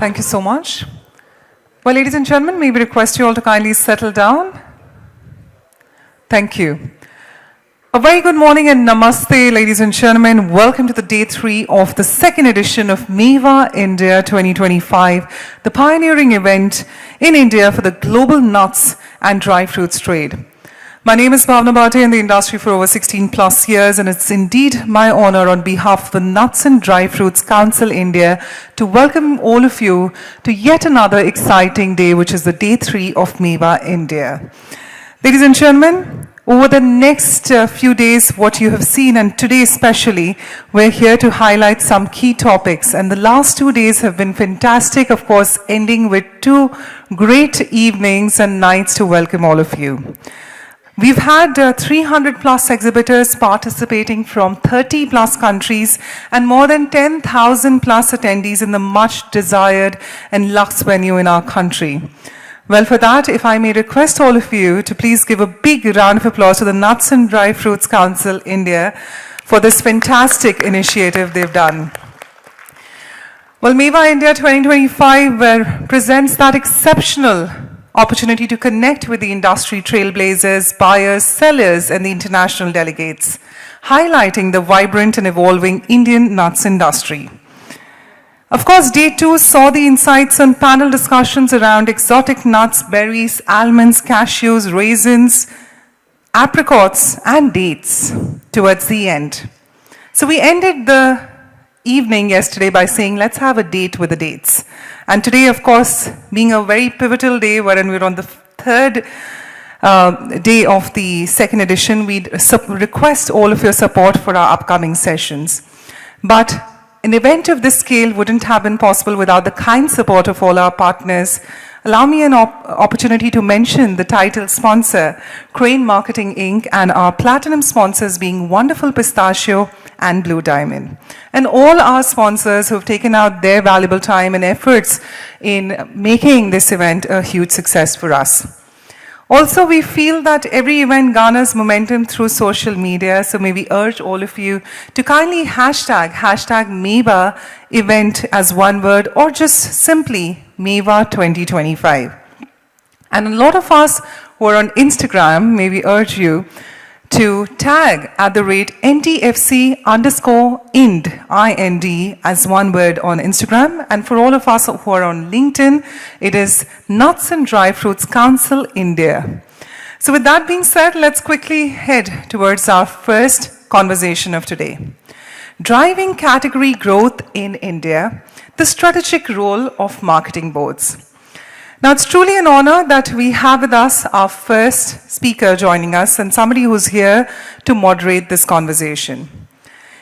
Thank you so much. Well, ladies and gentlemen, may we request you all to kindly settle down. Thank you. A very good morning and namaste, ladies and gentlemen. Welcome to the day 3 of the second edition of Mewa India 2025, the pioneering event in India for the global nuts and dry fruits trade. My name is Bhavna Bhate, in the industry for over 16 plus years, and it's indeed my honor on behalf of the Nuts and Dry Fruits Council India to welcome all of you to yet another exciting day, which is the day 3 of Mewa India. Ladies and gentlemen, over the next few days, what you have seen, and today especially, we're here to highlight some key topics. And the last 2 days have been fantastic, of course, ending with 2 great evenings and nights to welcome all of you. We've had 300 plus exhibitors participating from 30 plus countries and more than 10,000 plus attendees in the much desired and luxe venue in our country. Well, for that, if I may request all of you to please give a big round of applause to the Nuts and Dry Fruits Council India for this fantastic initiative they've done. Well, Mewa India 2025 presents that exceptional opportunity to connect with the industry trailblazers, buyers, sellers, and the international delegates, highlighting the vibrant and evolving Indian nuts industry. Of course, day 2 saw the insights on panel discussions around exotic nuts, berries, almonds, cashews, raisins, apricots, and dates towards the end. So we ended the evening yesterday by saying, let's have a date with the dates. And today, of course, being a very pivotal day, wherein we're on the 3rd day of the second edition, we'd request all of your support for our upcoming sessions. But an event of this scale wouldn't have been possible without the kind support of all our partners. Allow me an opportunity to mention the title sponsor, Crane Marketing Inc., and our platinum sponsors being Wonderful Pistachio and Blue Diamond. And all our sponsors who have taken out their valuable time and efforts in making this event a huge success for us. Also, we feel that every event garners momentum through social media, so may we urge all of you to kindly hashtag Mewa event as one word, or just simply Mewa 2025. And a lot of us who are on Instagram, may we urge you to tag @NTFC_IND as one word on Instagram. And for all of us who are on LinkedIn, it is Nuts and Dry Fruits Council India. So with that being said, let's quickly head towards our first conversation of today. Driving category growth in India, the strategic role of marketing boards. Now, it's truly an honor that we have with us our first speaker joining us, and somebody who's here to moderate this conversation.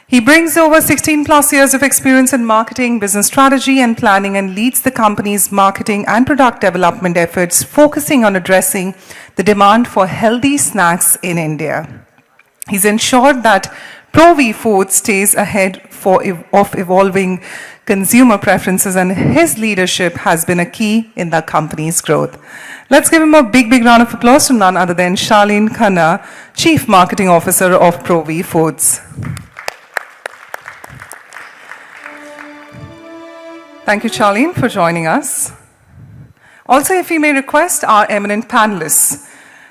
He brings over 16 plus years of experience in marketing, business strategy, and planning, and leads the company's marketing and product development efforts, focusing on addressing the demand for healthy snacks in India. He's ensured that Provi Food stays ahead of evolving consumer preferences, and his leadership has been a key in the company's growth. Let's give him a big round of applause to none other than Charlene Khanna, Chief Marketing Officer of Provi Foods. Thank you, Charlene, for joining us. Also, if we may request our eminent panelists,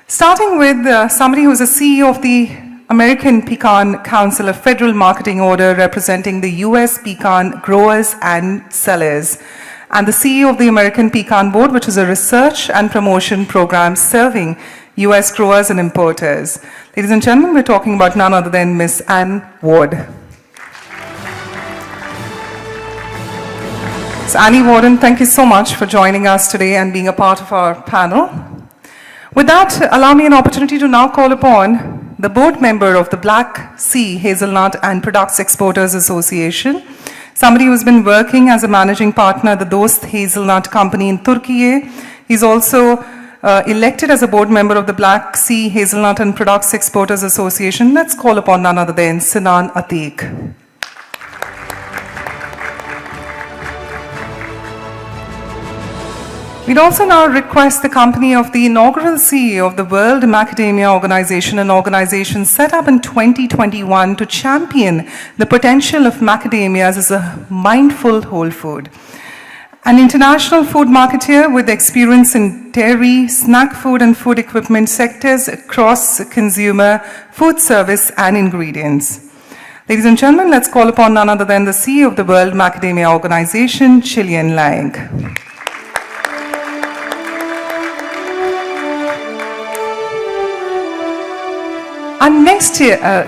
starting with somebody who's a CEO of the American Pecan Council, a federal marketing order representing the US pecan growers and sellers, and the CEO of the American Pecan Board, which is a research and promotion program serving US growers and importers. Ladies and gentlemen, we're talking about none other than Miss Anne Ward. So Annie Warden, thank you so much for joining us today and being a part of our panel. With that, allow me an opportunity to now call upon the board member of the Black Sea Hazelnut and Products Exporters Association, somebody who's been working as a managing partner at the Dost Hazelnut Company in Turkey. He's also elected as a board member of the Black Sea Hazelnut and Products Exporters Association. Let's call upon none other than Sinan Atiq. We'd also now request the company of the inaugural CEO of the World Macadamia Organization, an organization set up in 2021 to champion the potential of macadamias as a mindful whole food. An international food marketer with experience in dairy, snack food and food equipment sectors across consumer, food service and ingredients. Ladies and gentlemen, let's call upon none other than the CEO of the World Macadamia Organization, Gillian Lang. Our next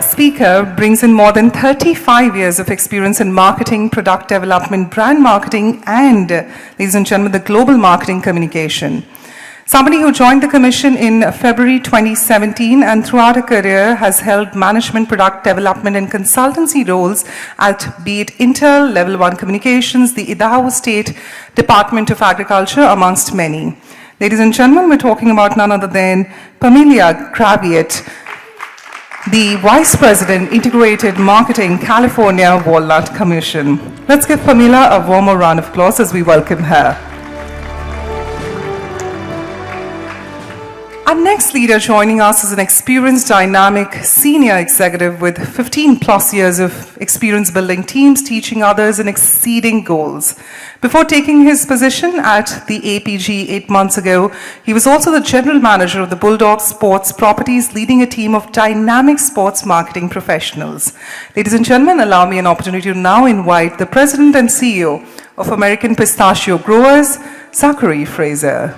speaker brings in more than 35 years of experience in marketing, product development, brand marketing, and, ladies and gentlemen, the global marketing communication. Somebody who joined the Commission in February 2017 and throughout her career has held management, product development, and consultancy roles at be it Intel, Level 1 Communications, the Idaho State Department of Agriculture, amongst many. Ladies and gentlemen, we're talking about none other than Pamela Graviet, the Vice President, Integrated Marketing, California Walnut Commission. Let's give Pamela a warmer round of applause as we welcome her. Our next leader joining us is an experienced, dynamic, senior executive with 15 plus years of experience building teams, teaching others, and exceeding goals. Before taking his position at the APG 8 months ago, he was also the general manager of the Bulldog Sports Properties, leading a team of dynamic sports marketing professionals. Ladies and gentlemen, allow me an opportunity to now invite the President and CEO of American Pistachio Growers, Zachary Fraser.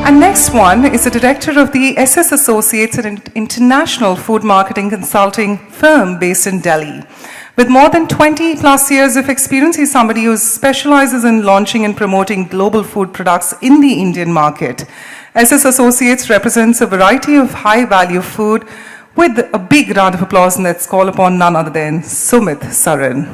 And next one is the director of the SS Associates, an international food marketing consulting firm based in Delhi. With more than 20 plus years of experience, he's somebody who specializes in launching and promoting global food products in the Indian market. SS Associates represents a variety of high-value food with a big round of applause, and let's call upon none other than Sumit Saran.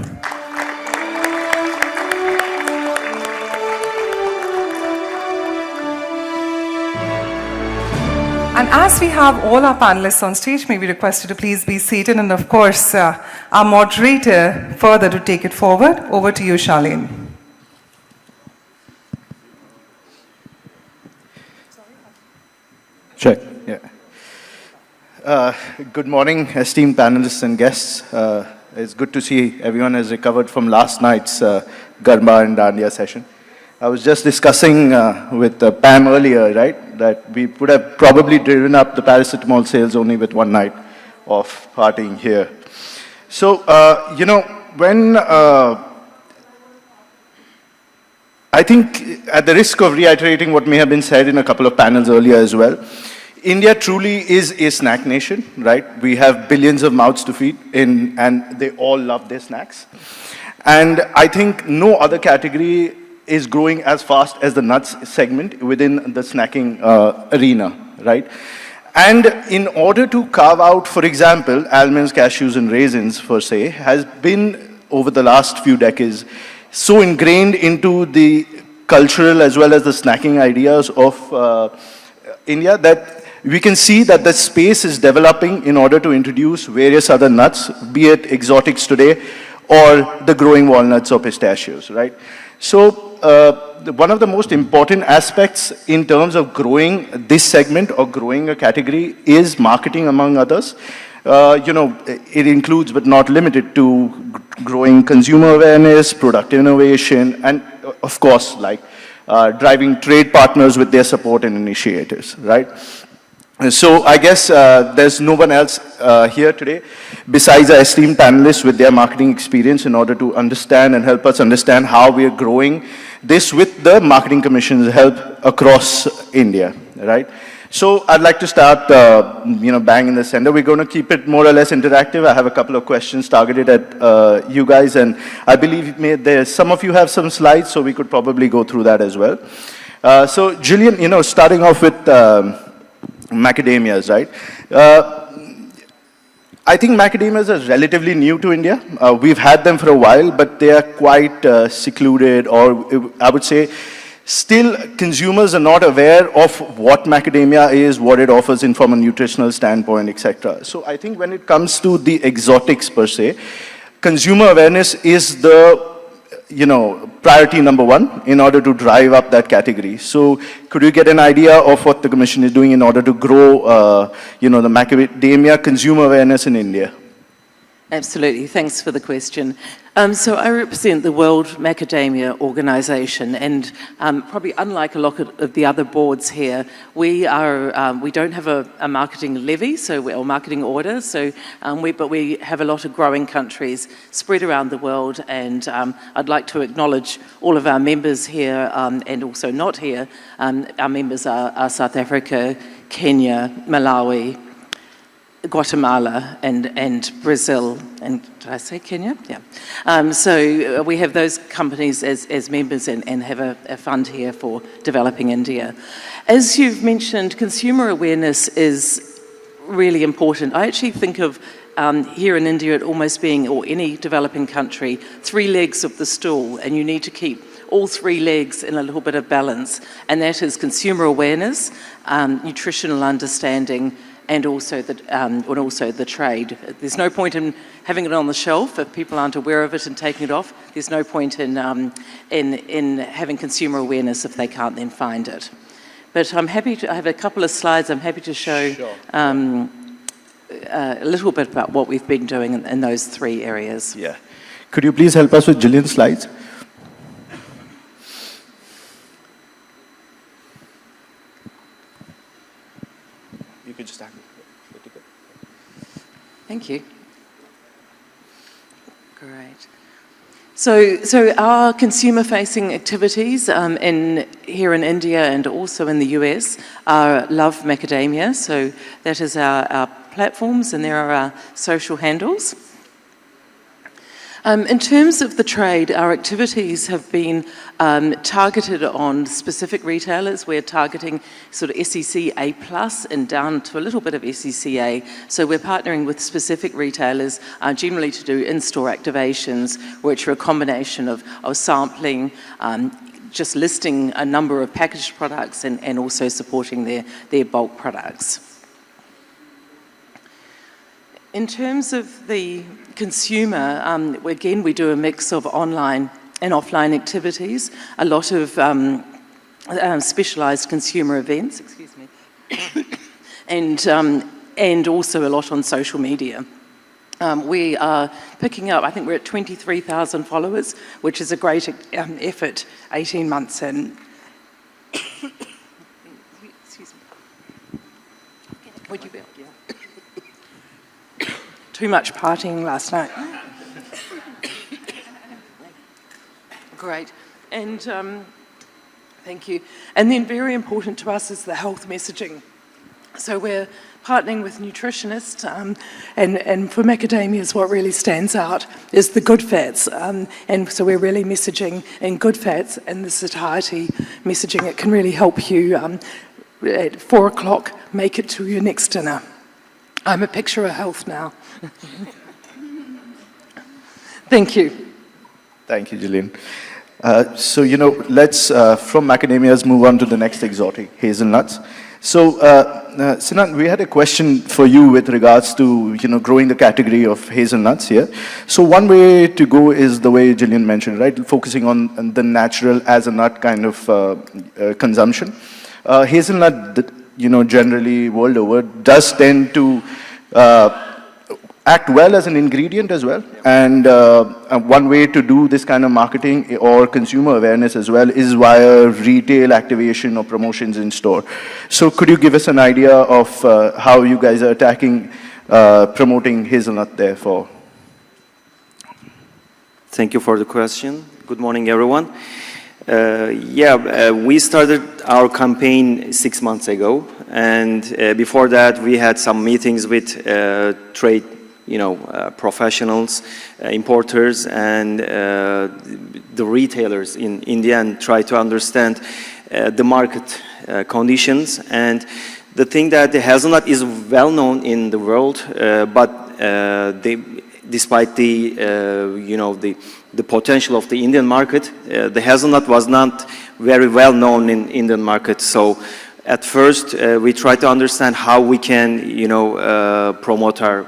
And as we have all our panelists on stage, may we request you to please be seated, and of course, our moderator further to take it forward. Over to you, Charlene. Check, yeah. Good morning, esteemed panelists and guests. It's good to see everyone has recovered from last night's Garba and Dandiya session. I was just discussing with Pam earlier, right, that we would have probably driven up the paracetamol sales only with one night of partying here. So, you know, when I think at the risk of reiterating what may have been said in a couple of panels earlier as well, India truly is a snack nation, right? We have billions of mouths to feed and they all love their snacks. And I think no other category is growing as fast as the nuts segment within the snacking arena, right? And in order to carve out, for example, almonds, cashews, and raisins, per se, has been, over the last few decades, so ingrained into the cultural as well as the snacking ideas of India that we can see that the space is developing in order to introduce various other nuts, be it exotics today or the growing walnuts or pistachios, right? So one of the most important aspects in terms of growing this segment or growing a category is marketing, among others. You know, it includes but not limited to growing consumer awareness, product innovation, and of course, like driving trade partners with their support and initiatives, right? So I guess there's no one else here today besides our esteemed panelists with their marketing experience in order to understand and help us understand how we are growing this with the Marketing Commission's help across India, right? So I'd like to start, you know, bang in the center. We're going to keep it more or less interactive. I have a couple of questions targeted at you guys, and I believe some of you have some slides, so we could probably go through that as well. So Gillian, you know, starting off with macadamias, right? I think macadamias are relatively new to India. We've had them for a while, but they are quite secluded, or I would say still consumers are not aware of what macadamia is, what it offers in from a nutritional standpoint, etc. So I think when it comes to the exotics per se, consumer awareness is the, you know, priority number one in order to drive up that category. So could you get an idea of what the Commission is doing in order to grow, you know, the macadamia consumer awareness in India? Absolutely, thanks for the question. So I represent the World Macadamia Organisation, and probably unlike a lot of the other boards here, we don't have a marketing levy, or marketing order, but we have a lot of growing countries spread around the world, and I'd like to acknowledge all of our members here, and also not here. Our members are South Africa, Kenya, Malawi, Guatemala and Brazil, and did I say Kenya? Yeah. So we have those companies as members and have a fund here for developing India. As you've mentioned, consumer awareness is really important. I actually think of here in India it almost being, or any developing country, 3 legs of the stool, and you need to keep all 3 legs in a little bit of balance, and that is consumer awareness, nutritional understanding, and also the trade. There's no point in having it on the shelf if people aren't aware of it and taking it off. There's no point in having consumer awareness if they can't then find it. But I have a couple of slides I'm happy to show. Sure. A little bit about what we've been doing in those 3 areas. Yeah. Could you please help us with Gillian's slides? You could just act. Thank you. Great. So our consumer-facing activities here in India and also in the US are Love Macadamia. So that is our platforms, and there are our social handles. In terms of the trade, our activities have been targeted on specific retailers. We're targeting sort of SEC A+ and down to a little bit of SEC A. So we're partnering with specific retailers, generally to do in-store activations, which are a combination of sampling, just listing a number of packaged products and also supporting their bulk products. In terms of the consumer, again, we do a mix of online and offline activities, a lot of specialised consumer events, excuse me, and also a lot on social media. We are picking up, I think we're at 23,000 followers, which is a great effort 18 months in. Excuse me. Would you be able? Yeah. Too much partying last night. Great, and thank you. And then very important to us is the health messaging. So we're partnering with nutritionists, and for macadamias what really stands out is the good fats. And so we're really messaging in good fats and the satiety messaging. It can really help you at 4 o'clock make it to your next dinner. I'm a picture of health now. Thank you. Thank you, Gillian. So, let's, from macadamias, move on to the next exotic, hazelnuts. So, Sinan, we had a question for you with regards to, growing the category of hazelnuts here. So one way to go is the way Gillian mentioned, right? Focusing on the natural as a nut kind of consumption. Hazelnut, generally world over, does tend to act well as an ingredient as well. And one way to do this kind of marketing or consumer awareness as well is via retail activation or promotions in store. So could you give us an idea of how you guys are attacking promoting hazelnut there for? Thank you for the question. Good morning, everyone. We started our campaign 6 months ago, and before that we had some meetings with trade, professionals, importers, and the retailers in India, and try to understand the market conditions. And the thing that the hazelnut is well known in the world, but despite the potential of the Indian market, the hazelnut was not very well known in Indian market. So at first we tried to understand how we can promote our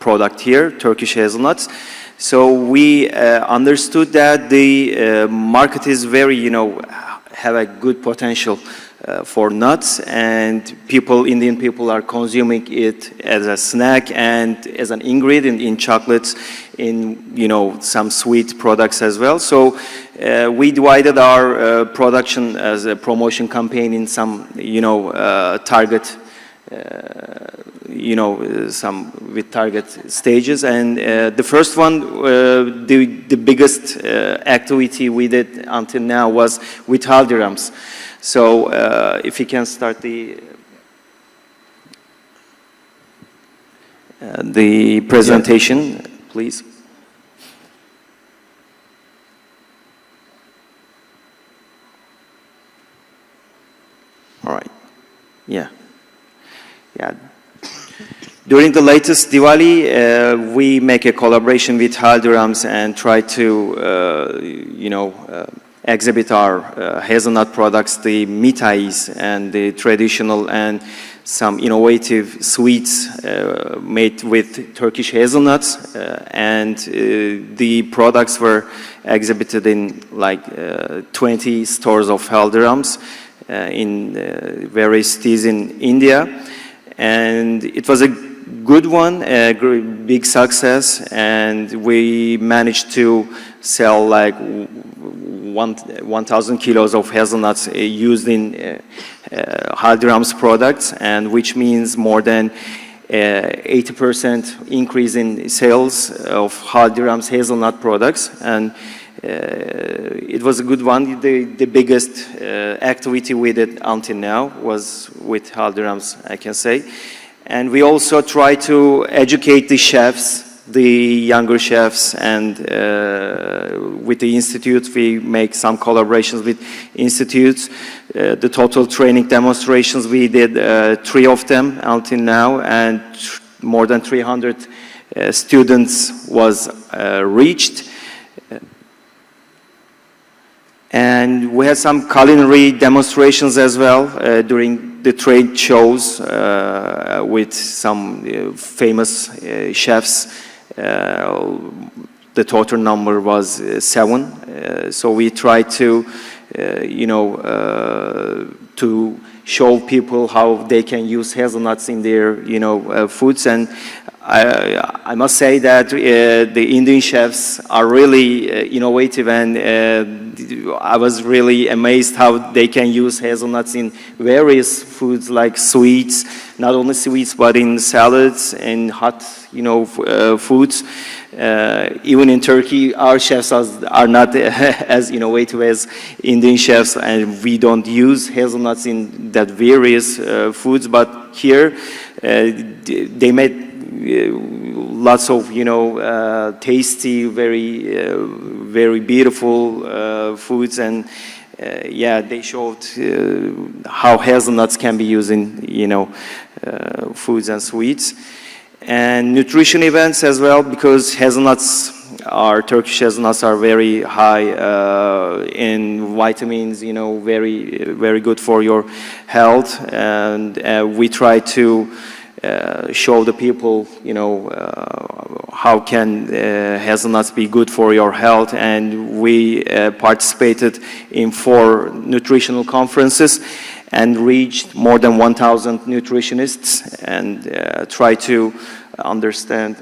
product here, Turkish hazelnuts. So we understood that the market is very have a good potential for nuts, and Indian people are consuming it as a snack and as an ingredient in chocolates, in some sweet products as well. So we divided our production as a promotion campaign in some target. Some with target stages, and the first one, the biggest activity we did until now was with Haldiram's. So if you can start the presentation, please. All right. Yeah. During the latest Diwali, we make a collaboration with Haldiram's and try to, exhibit our hazelnut products, the mitais and the traditional and some innovative sweets made with Turkish hazelnuts. And the products were exhibited in like 20 stores of Haldiram's in various cities in India. And it was a good one, a big success, and we managed to sell like 1,000 kilos of hazelnuts used in Haldiram's products, and which means more than 80% increase in sales of Haldiram's hazelnut products. And it was a good one. The biggest activity we did until now was with Haldiram's, I can say. And we also try to educate the chefs, the younger chefs, and with the institutes, we make some collaborations with institutes. The total training demonstrations, we did 3 of them until now, and more than 300 students was reached. And we had some culinary demonstrations as well during the trade shows with some famous chefs. The total number was 7. So we tried to, to show people how they can use hazelnuts in their, foods. And I must say that the Indian chefs are really innovative, and I was really amazed how they can use hazelnuts in various foods like sweets, not only sweets but in salads and hot, foods. Even in Turkey, our chefs are not as innovative as Indian chefs, and we don't use hazelnuts in that various foods. But here, they made lots of tasty, very beautiful foods, and they showed how hazelnuts can be used in foods and sweets, and nutrition events as well, because Turkish hazelnuts are very high in vitamins, very good for your health, and we try to show the people, how can hazelnuts be good for your health. And we participated in 4 nutritional conferences and reached more than 1,000 nutritionists, and try to understand,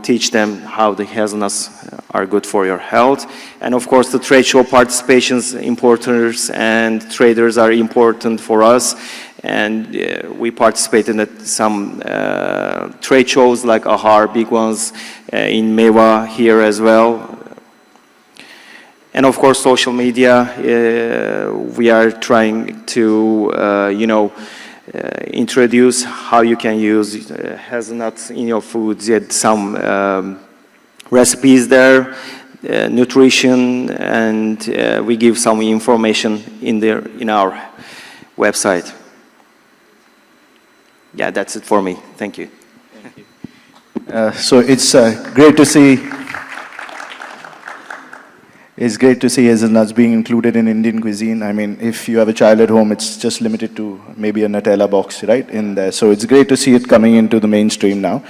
teach them how the hazelnuts are good for your health. And of course, the trade show participations, importers and traders are important for us. And we participated in some trade shows like Ahar, big ones in Mewa here as well. And of course, social media, we are trying to, introduce how you can use hazelnuts in your foods. Yet some recipes there, nutrition, and we give some information in our website. Yeah, that's it for me. Thank you. Thank you. So it's great to see. It's great to see hazelnuts being included in Indian cuisine. I mean, if you have a child at home, it's just limited to maybe a Nutella box, right, in there. So it's great to see it coming into the mainstream now.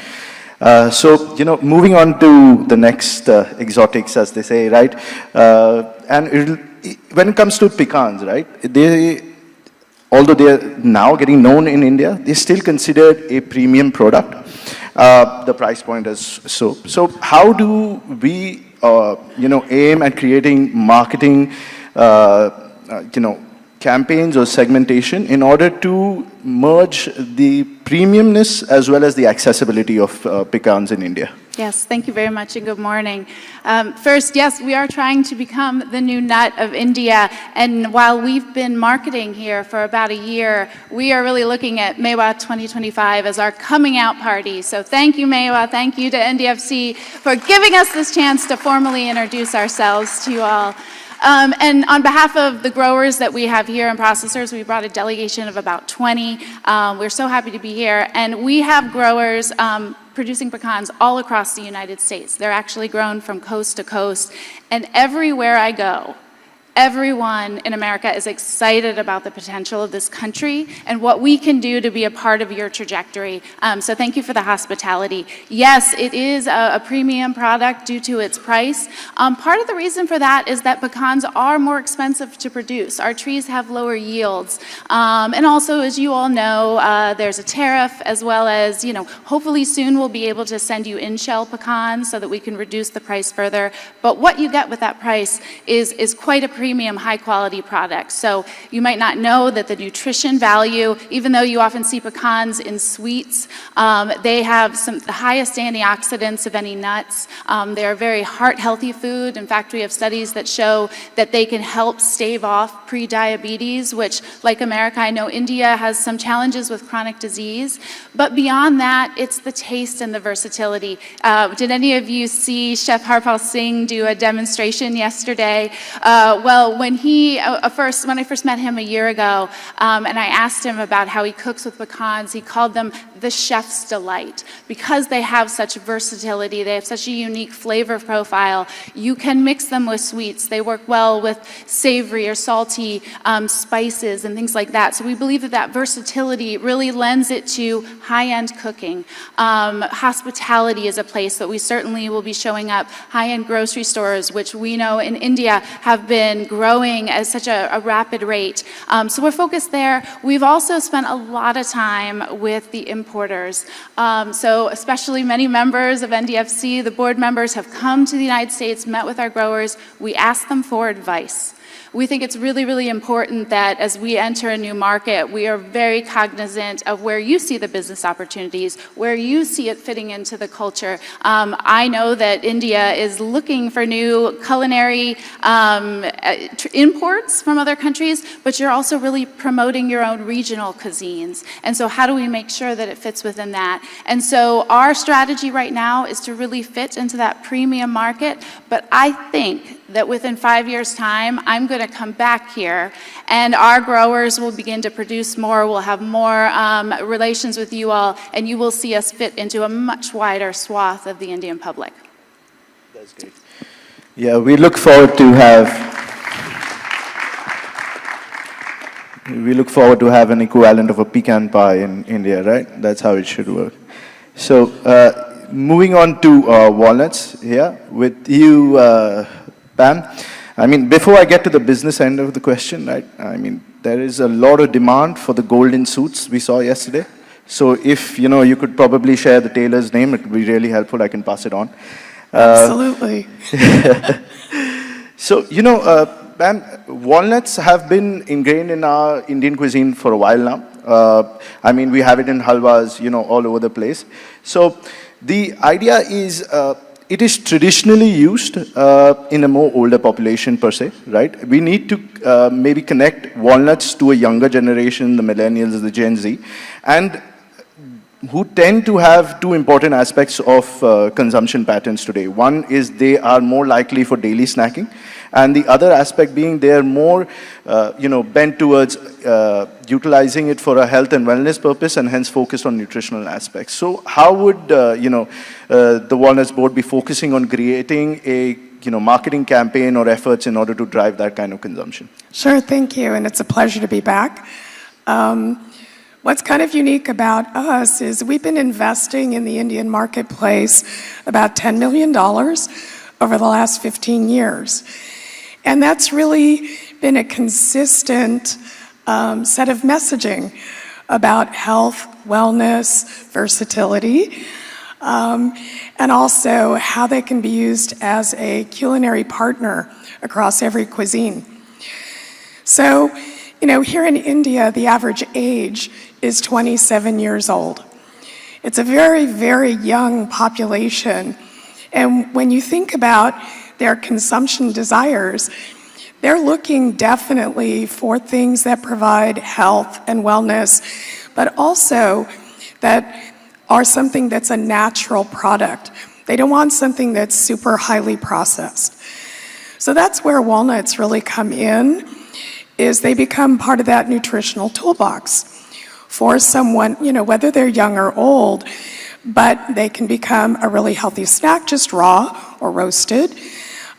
Moving on to the next exotics, as they say, right? When it comes to pecans, right, although they are now getting known in India, they're still considered a premium product. The price point is so. So how do we, aim at creating marketing, campaigns or segmentation in order to merge the premiumness as well as the accessibility of pecans in India? Yes, thank you very much and good morning. First, yes, we are trying to become the new nut of India, and while we've been marketing here for about a year, we are really looking at Mewa 2025 as our coming out party. So thank you, Mewa, thank you to NDFC for giving us this chance to formally introduce ourselves to you all. And on behalf of the growers that we have here and processors, we brought a delegation of about 20. We're so happy to be here, and we have growers producing pecans all across the United States. They're actually grown from coast to coast, and everywhere I go, everyone in America is excited about the potential of this country and what we can do to be a part of your trajectory. So thank you for the hospitality. Yes, it is a premium product due to its price. Part of the reason for that is that pecans are more expensive to produce. Our trees have lower yields. And also, as you all know, there's a tariff, as well as, hopefully soon we'll be able to send you in-shell pecans so that we can reduce the price further. But what you get with that price is quite a premium, high-quality product. So you might not know that the nutrition value, even though you often see pecans in sweets, they have the highest antioxidants of any nuts. They're a very heart-healthy food. In fact, we have studies that show that they can help stave off pre-diabetes, which, like America, I know India has some challenges with chronic disease. But beyond that, it's the taste and the versatility. Did any of you see Chef Harpal Singh do a demonstration yesterday? Well, when I first met him a year ago, and I asked him about how he cooks with pecans, he called them the chef's delight. Because they have such versatility, they have such a unique flavor profile, you can mix them with sweets. They work well with savory or salty spices and things like that. So we believe that versatility really lends it to high-end cooking. Hospitality is a place that we certainly will be showing up. High-end grocery stores, which we know in India have been growing at such a rapid rate. So we're focused there. We've also spent a lot of time with the importers. So especially many members of NDFC, the board members have come to the United States, met with our growers. We asked them for advice. We think it's really, really important that as we enter a new market, we are very cognizant of where you see the business opportunities, where you see it fitting into the culture. I know that India is looking for new culinary imports from other countries, but you're also really promoting your own regional cuisines. And so how do we make sure that it fits within that? And so our strategy right now is to really fit into that premium market, but I think that within 5 years' time, I'm going to come back here, and our growers will begin to produce more. We'll have more relations with you all, and you will see us fit into a much wider swath of the Indian public. That's great. Yeah, we look forward to have an equivalent of a pecan pie in India, right? That's how it should work. So, moving on to walnuts here with you, Pam. I mean, before I get to the business end of the question, right? I mean, there is a lot of demand for the golden suits we saw yesterday. So if, you could probably share the tailor's name, it would be really helpful. I can pass it on. Absolutely. So, Pam, walnuts have been ingrained in our Indian cuisine for a while now. I mean, we have it in halwas, all over the place. So the idea is, it is traditionally used in a more older population per se, right? We need to maybe connect walnuts to a younger generation, the millennials, the Gen Z, and who tend to have two important aspects of consumption patterns today. One is they are more likely for daily snacking, and the other aspect being they are more, bent towards utilizing it for a health and wellness purpose, and hence focused on nutritional aspects. So how would, the Walnuts Board be focusing on creating a, marketing campaign or efforts in order to drive that kind of consumption? Sure, thank you, and it's a pleasure to be back. What's kind of unique about us is we've been investing in the Indian marketplace about $10 million over the last 15 years. And that's really been a consistent set of messaging about health, wellness, versatility, and also how they can be used as a culinary partner across every cuisine. So, here in India, the average age is 27 years old. It's a very, very young population. And when you think about their consumption desires, they're looking definitely for things that provide health and wellness, but also that are something that's a natural product. They don't want something that's super highly processed. So that's where walnuts really come in, is they become part of that nutritional toolbox for someone, whether they're young or old, but they can become a really healthy snack, just raw or roasted.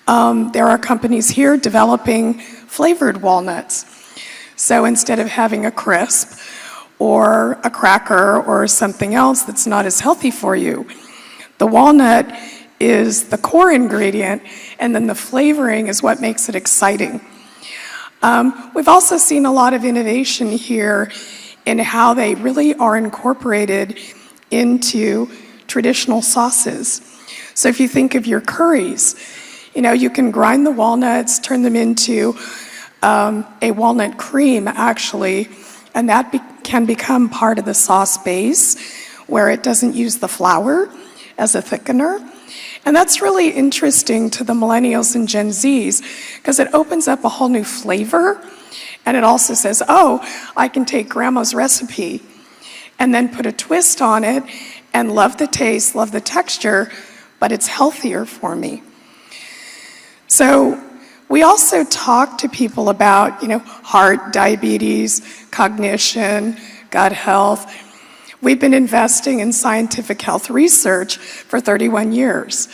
There are companies here developing flavored walnuts. So instead of having a crisp or a cracker or something else that's not as healthy for you, the walnut is the core ingredient, and then the flavoring is what makes it exciting. We've also seen a lot of innovation here in how they really are incorporated into traditional sauces. So if you think of your curries, you can grind the walnuts, turn them into a walnut cream, actually, and that can become part of the sauce base where it doesn't use the flour as a thickener. And that's really interesting to the millennials and Gen Zs because it opens up a whole new flavor, and it also says, oh, I can take grandma's recipe and then put a twist on it and love the taste, love the texture, but it's healthier for me. So we also talk to people about, heart, diabetes, cognition, gut health. We've been investing in scientific health research for 31 years.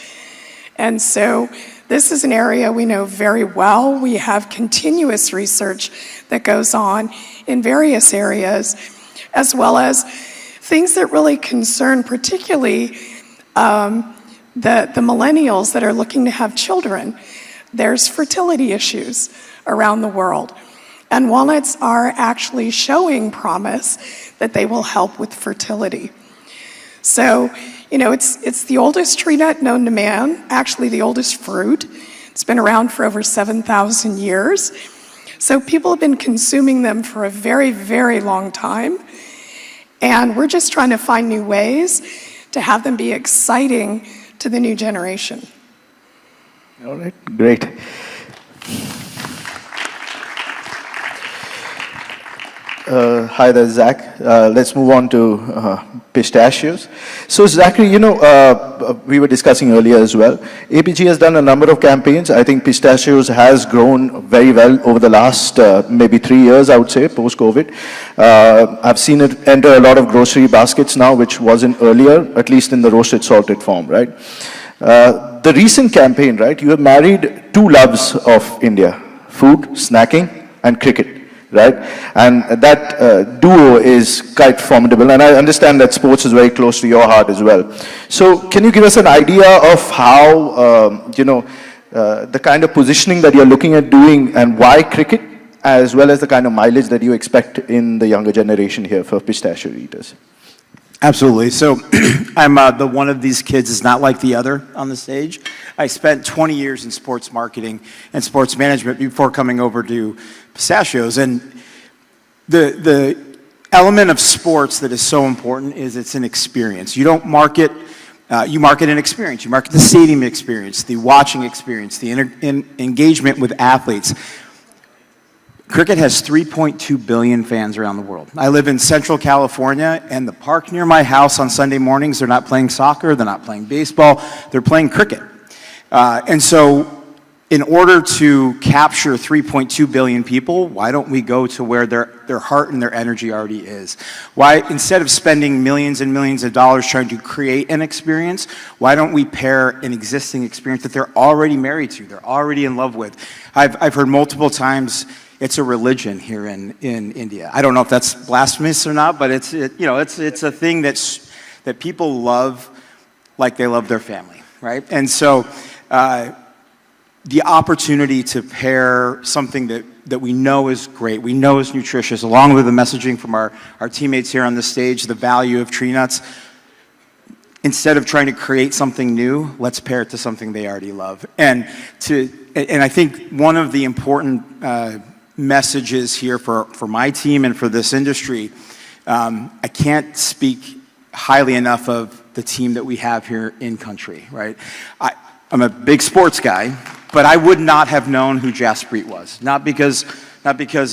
And so this is an area we know very well. We have continuous research that goes on in various areas, as well as things that really concern particularly the millennials that are looking to have children. There's fertility issues around the world. And walnuts are actually showing promise that they will help with fertility. So, it's the oldest tree nut known to man, actually the oldest fruit. It's been around for over 7,000 years. So people have been consuming them for a very, very long time. And we're just trying to find new ways to have them be exciting to the new generation. All right, great. Hi there, Zach. Let's move on to pistachios. So, Zachary, we were discussing earlier as well. APG has done a number of campaigns. I think pistachios has grown very well over the last maybe 3 years, I would say, post-COVID. I've seen it enter a lot of grocery baskets now, which wasn't earlier, at least in the roasted, salted form, right? The recent campaign, right, you have married two loves of India, food, snacking, and cricket. Right? And that duo is quite formidable. And I understand that sports is very close to your heart as well. So can you give us an idea of how, the kind of positioning that you're looking at doing and why cricket, as well as the kind of mileage that you expect in the younger generation here for pistachio eaters? Absolutely. So I'm the one of these kids is not like the other on the stage. I spent 20 years in sports marketing and sports management before coming over to pistachios. And the element of sports that is so important is it's an experience. You don't market, you market an experience. You market the stadium experience, the watching experience, the engagement with athletes. Cricket has 3.2 billion fans around the world. I live in Central California, and the park near my house on Sunday mornings, they're not playing soccer, they're not playing baseball, they're playing cricket. And so in order to capture 3.2 billion people, why don't we go to where their heart and their energy already is? Why, instead of spending millions and millions of dollars trying to create an experience, why don't we pair an existing experience that they're already married to, they're already in love with? I've heard multiple times, it's a religion here in India. I don't know if that's blasphemous or not, but it's a thing that people love like they love their family, right? And so the opportunity to pair something that we know is great, we know is nutritious, along with the messaging from our teammates here on the stage, the value of tree nuts. Instead of trying to create something new, let's pair it to something they already love. And I think one of the important messages here for my team and for this industry, I can't speak highly enough of the team that we have here in country, right? I'm a big sports guy, but I would not have known who Jaspreet was. Not because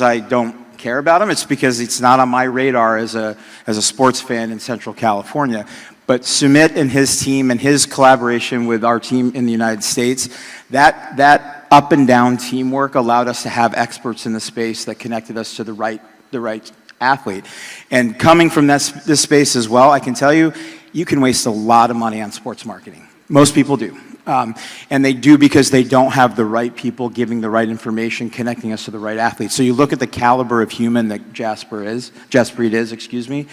I don't care about him, it's because it's not on my radar as a sports fan in Central California. But Sumit and his team and his collaboration with our team in the United States, that up and down teamwork allowed us to have experts in the space that connected us to the right athlete. And coming from this space as well, I can tell you, you can waste a lot of money on sports marketing. Most people do. And they do because they don't have the right people giving the right information, connecting us to the right athletes. So you look at the caliber of human that Jaspreet is, excuse me.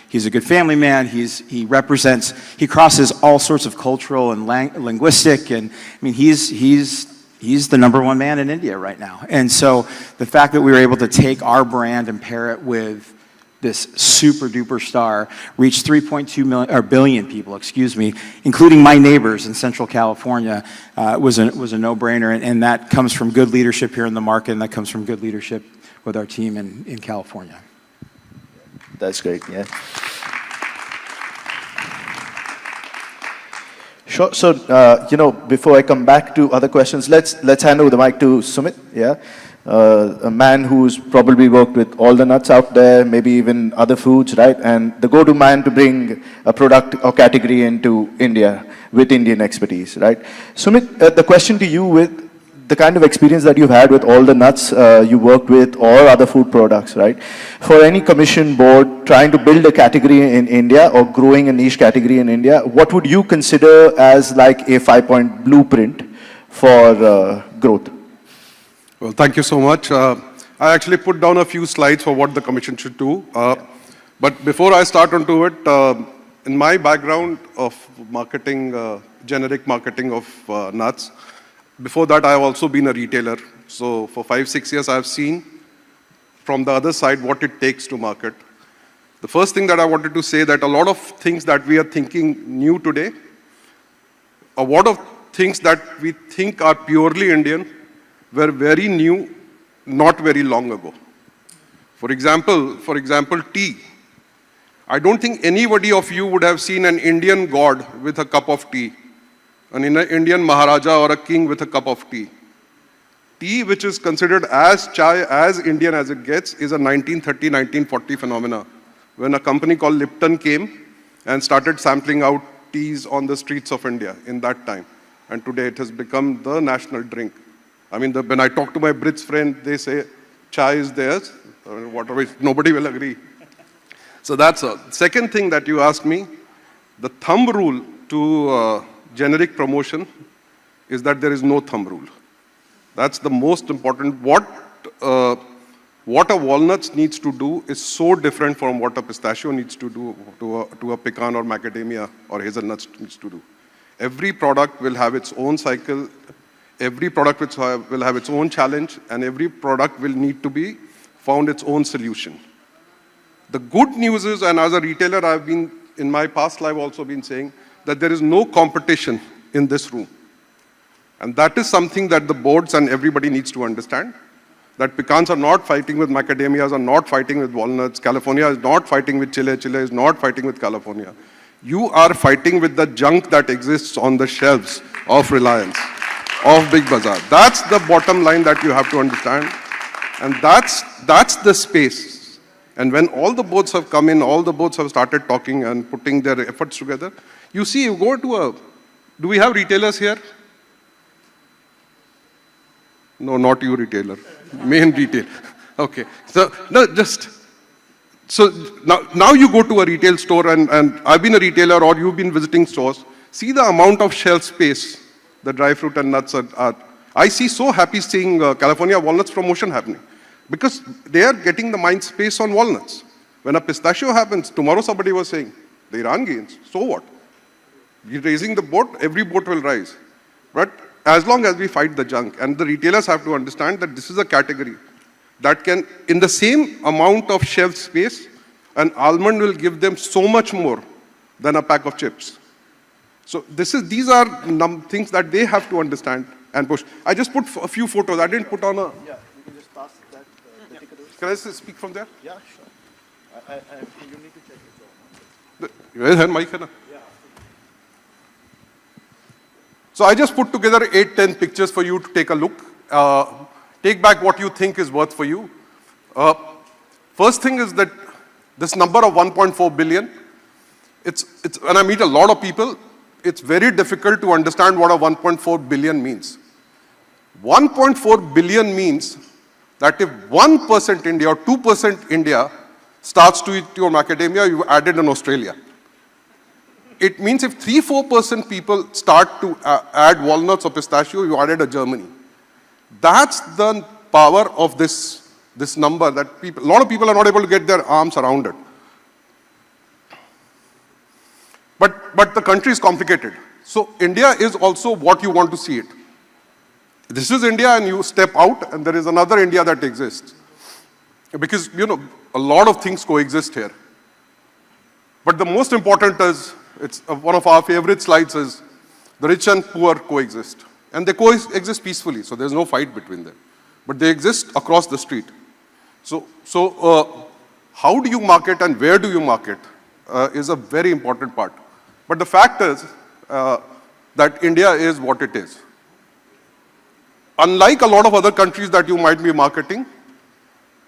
He's a good family man. He crosses all sorts of cultural and linguistic, and I mean, he's the number one man in India right now. And so the fact that we were able to take our brand and pair it with this super duper star, reach 3.2 billion people, excuse me, including my neighbors in Central California, was a no-brainer, and that comes from good leadership here in the market, and that comes from good leadership with our team in California. That's great, yeah. Sure. So, before I come back to other questions, let's hand over the mic to Sumit, yeah? A man who's probably worked with all the nuts out there, maybe even other foods, right? And the go-to man to bring a product or category into India with Indian expertise, right? Sumit, the question to you, with the kind of experience that you've had with all the nuts you worked with or other food products, right? For any commission board trying to build a category in India or growing a niche category in India, what would you consider as like a 5-point blueprint for growth? Well, thank you so much. I actually put down a few slides for what the commission should do. But before I start onto it, in my background of marketing, generic marketing of nuts, before that I've also been a retailer. So for 5-6 years I've seen from the other side what it takes to market. The first thing that I wanted to say, that a lot of things that we are thinking new today, a lot of things that we think are purely Indian were very new not very long ago. For example, tea. I don't think anybody of you would have seen an Indian god with a cup of tea, an Indian Maharaja or a king with a cup of tea. Tea, which is considered as chai, as Indian as it gets, is a 1930-1940 phenomena, when a company called Lipton came and started sampling out teas on the streets of India in that time. And today it has become the national drink. I mean, when I talk to my Brits friend, they say, chai is theirs, whatever, nobody will agree. So that's a second thing that you asked me. The thumb rule to generic promotion is that there is no thumb rule. That's the most important. What a walnuts needs to do is so different from what a pistachio needs to do to a pecan or macadamia or hazelnuts needs to do. Every product will have its own cycle. Every product will have its own challenge, and every product will need to be found its own solution. The good news is, and as a retailer, I've been, in my past life also been saying, that there is no competition in this room. And that is something that the boards and everybody needs to understand, that pecans are not fighting with macadamias, are not fighting with walnuts, California is not fighting with Chile, Chile is not fighting with California. You are fighting with the junk that exists on the shelves of Reliance, of Big Bazaar. That's the bottom line that you have to understand. And that's the space. And when all the boards have come in, all the boards have started talking and putting their efforts together, you see, you go to do we have retailers here? No, not you retailer, main retail. Okay, so now you go to a retail store, and I've been a retailer or you've been visiting stores, see the amount of shelf space the dry fruit and nuts are. I see so happy seeing California walnuts promotion happening, because they are getting the mind space on walnuts. When a pistachio happens, tomorrow somebody was saying, the Iran gains, so what? You're raising the boat, every boat will rise. But as long as we fight the junk, and the retailers have to understand that this is a category that can, in the same amount of shelf space, an almond will give them so much more than a pack of chips. So these are things that they have to understand and push. I just put a few photos. I didn't put on a... Yeah, you can just pass that. Can I speak from there? Yeah, sure. You need to check it out. Where's the mic? Yeah. So I just put together 8-10 pictures for you to take a look. Take back what you think is worth for you. First thing is that this number of 1.4 billion, it's when I meet a lot of people, it's very difficult to understand what a 1.4 billion means. 1.4 billion means that if 1% India or 2% India starts to eat your macadamia, you added in Australia. It means if 3-4% people start to add walnuts or pistachio, you added a Germany. That's the power of this number that a lot of people are not able to get their arms around it. But the country is complicated. So India is also what you want to see it. This is India and you step out and there is another India that exists. Because, a lot of things coexist here. But the most important is, it's one of our favorite slides is, the rich and poor coexist. And they coexist peacefully, so there's no fight between them. But they exist across the street. So how do you market and where do you market is a very important part. But the fact is that India is what it is. Unlike a lot of other countries that you might be marketing,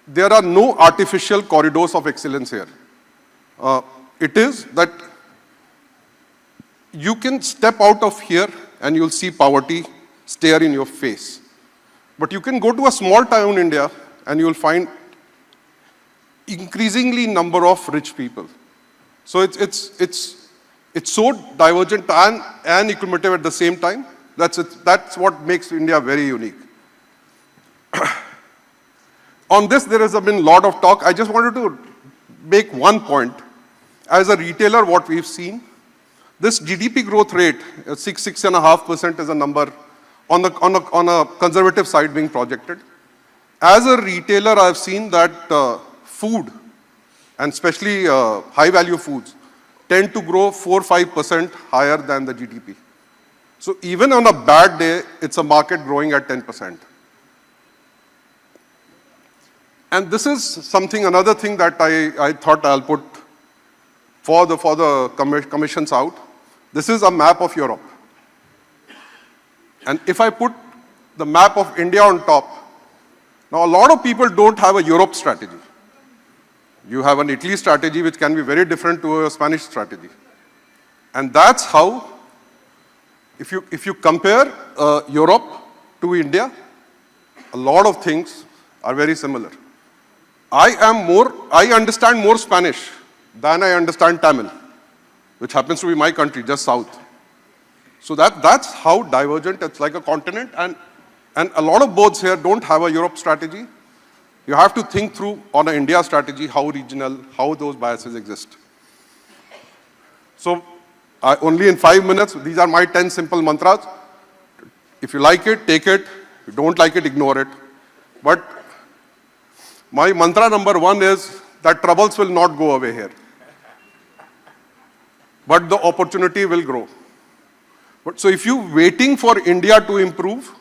there are no artificial corridors of excellence here. It is that you can step out of here and you'll see poverty stare in your face. But you can go to a small town in India and you'll find increasingly number of rich people. So it's so divergent and equilibrative at the same time. That's what makes India very unique. On this, there has been a lot of talk. I just wanted to make one point. As a retailer, what we've seen, this GDP growth rate, 6.5% is a number on a conservative side being projected. As a retailer, I've seen that food, and especially high-value foods, tend to grow 4-5% higher than the GDP. So even on a bad day, it's a market growing at 10%. And this is another thing that I thought I'll put for the commissions out. This is a map of Europe. And if I put the map of India on top, now a lot of people don't have a Europe strategy. You have an Italy strategy which can be very different to a Spanish strategy. And that's how, if you compare Europe to India, a lot of things are very similar. I understand more Spanish than I understand Tamil, which happens to be my country, just south. So that's how divergent, it's like a continent, and a lot of boards here don't have a Europe strategy. You have to think through on an India strategy, how regional, how those biases exist. So only in 5 minutes, these are my 10 simple mantras. If you like it, take it. If you don't like it, ignore it. But my mantra number 1 is that troubles will not go away here. But the opportunity will grow. So if you're waiting for India to improve,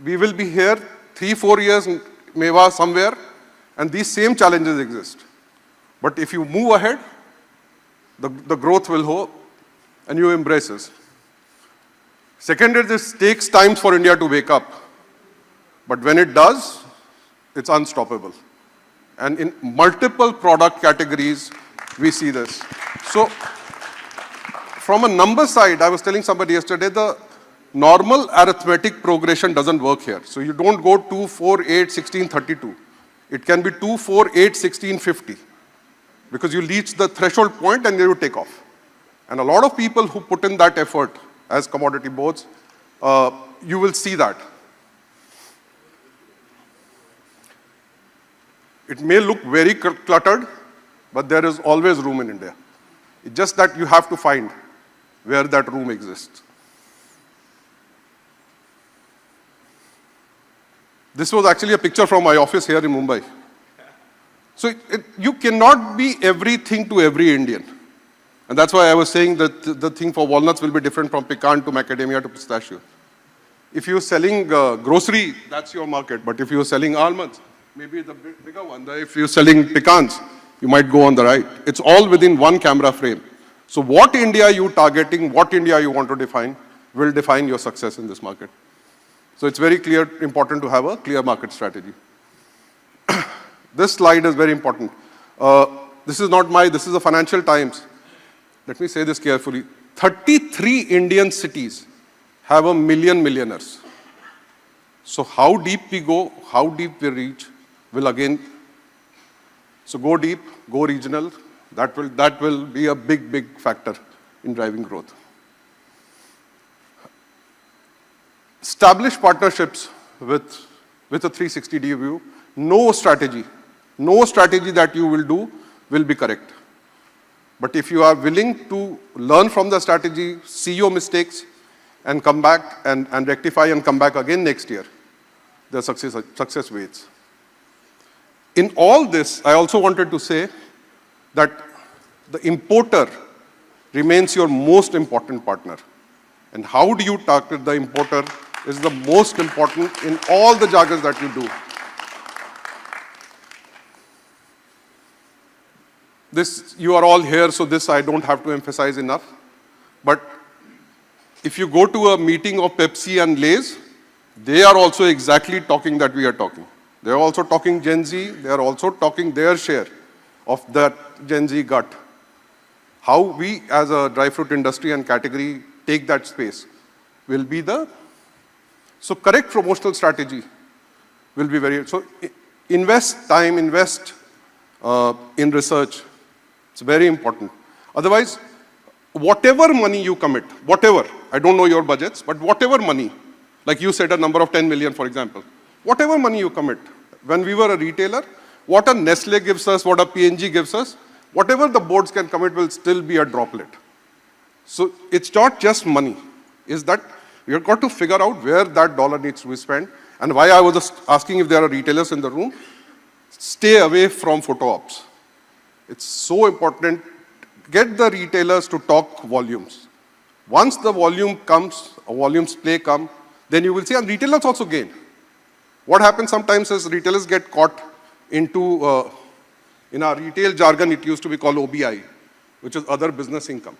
we will be here 3-4 years in Mewa somewhere, and these same challenges exist. But if you move ahead, the growth will hold, and you embrace this. Second is this takes time for India to wake up. But when it does, it's unstoppable. And in multiple product categories, we see this. So from a number side, I was telling somebody yesterday, the normal arithmetic progression doesn't work here. So you don't go 2, 4, 8, 16, 32. It can be 2, 4, 8, 16, 50. Because you reach the threshold point and then you take off. And a lot of people who put in that effort as commodity boards, you will see that. It may look very cluttered, but there is always room in India. It's just that you have to find where that room exists. This was actually a picture from my office here in Mumbai. So you cannot be everything to every Indian. And that's why I was saying that the thing for walnuts will be different from pecan to macadamia to pistachio. If you're selling grocery, that's your market. But if you're selling almonds, maybe the bigger one. If you're selling pecans, you might go on the right. It's all within one camera frame. So what India you're targeting, what India you want to define, will define your success in this market. So it's very clear, important to have a clear market strategy. This slide is very important. This is not this is the Financial Times. Let me say this carefully. 33 Indian cities have 1 million millionaires. So how deep we go, how deep we reach, will again, so go deep, go regional, that will be a big, big factor in driving growth. Establish partnerships with a 360-degree view. No strategy that you will do will be correct. But if you are willing to learn from the strategy, see your mistakes, and come back and rectify and come back again next year, the success waits. In all this, I also wanted to say that the importer remains your most important partner. And how do you target the importer is the most important in all the jargons that you do. This, you are all here, so this I don't have to emphasize enough. But if you go to a meeting of Pepsi and Lay's, they are also exactly talking that we are talking. They are also talking Gen Z, they are also talking their share of that Gen Z gut. How we as a dry fruit industry and category take that space will be so correct promotional strategy will be so invest time, invest in research. It's very important. Otherwise, whatever money you commit, whatever, I don't know your budgets, but whatever money, like you said a number of 10 million, for example, whatever money you commit, when we were a retailer, what a Nestle gives us, what a P&G gives us, whatever the boards can commit will still be a droplet. So it's not just money, is that you've got to figure out where that dollar needs to be spent. And why I was just asking if there are retailers in the room, stay away from photo ops. It's so important. Get the retailers to talk volumes. Once the volume comes, a volumes play come, then you will see, and retailers also gain. What happens sometimes is retailers get caught into, in our retail jargon, it used to be called OBI, which is other business income,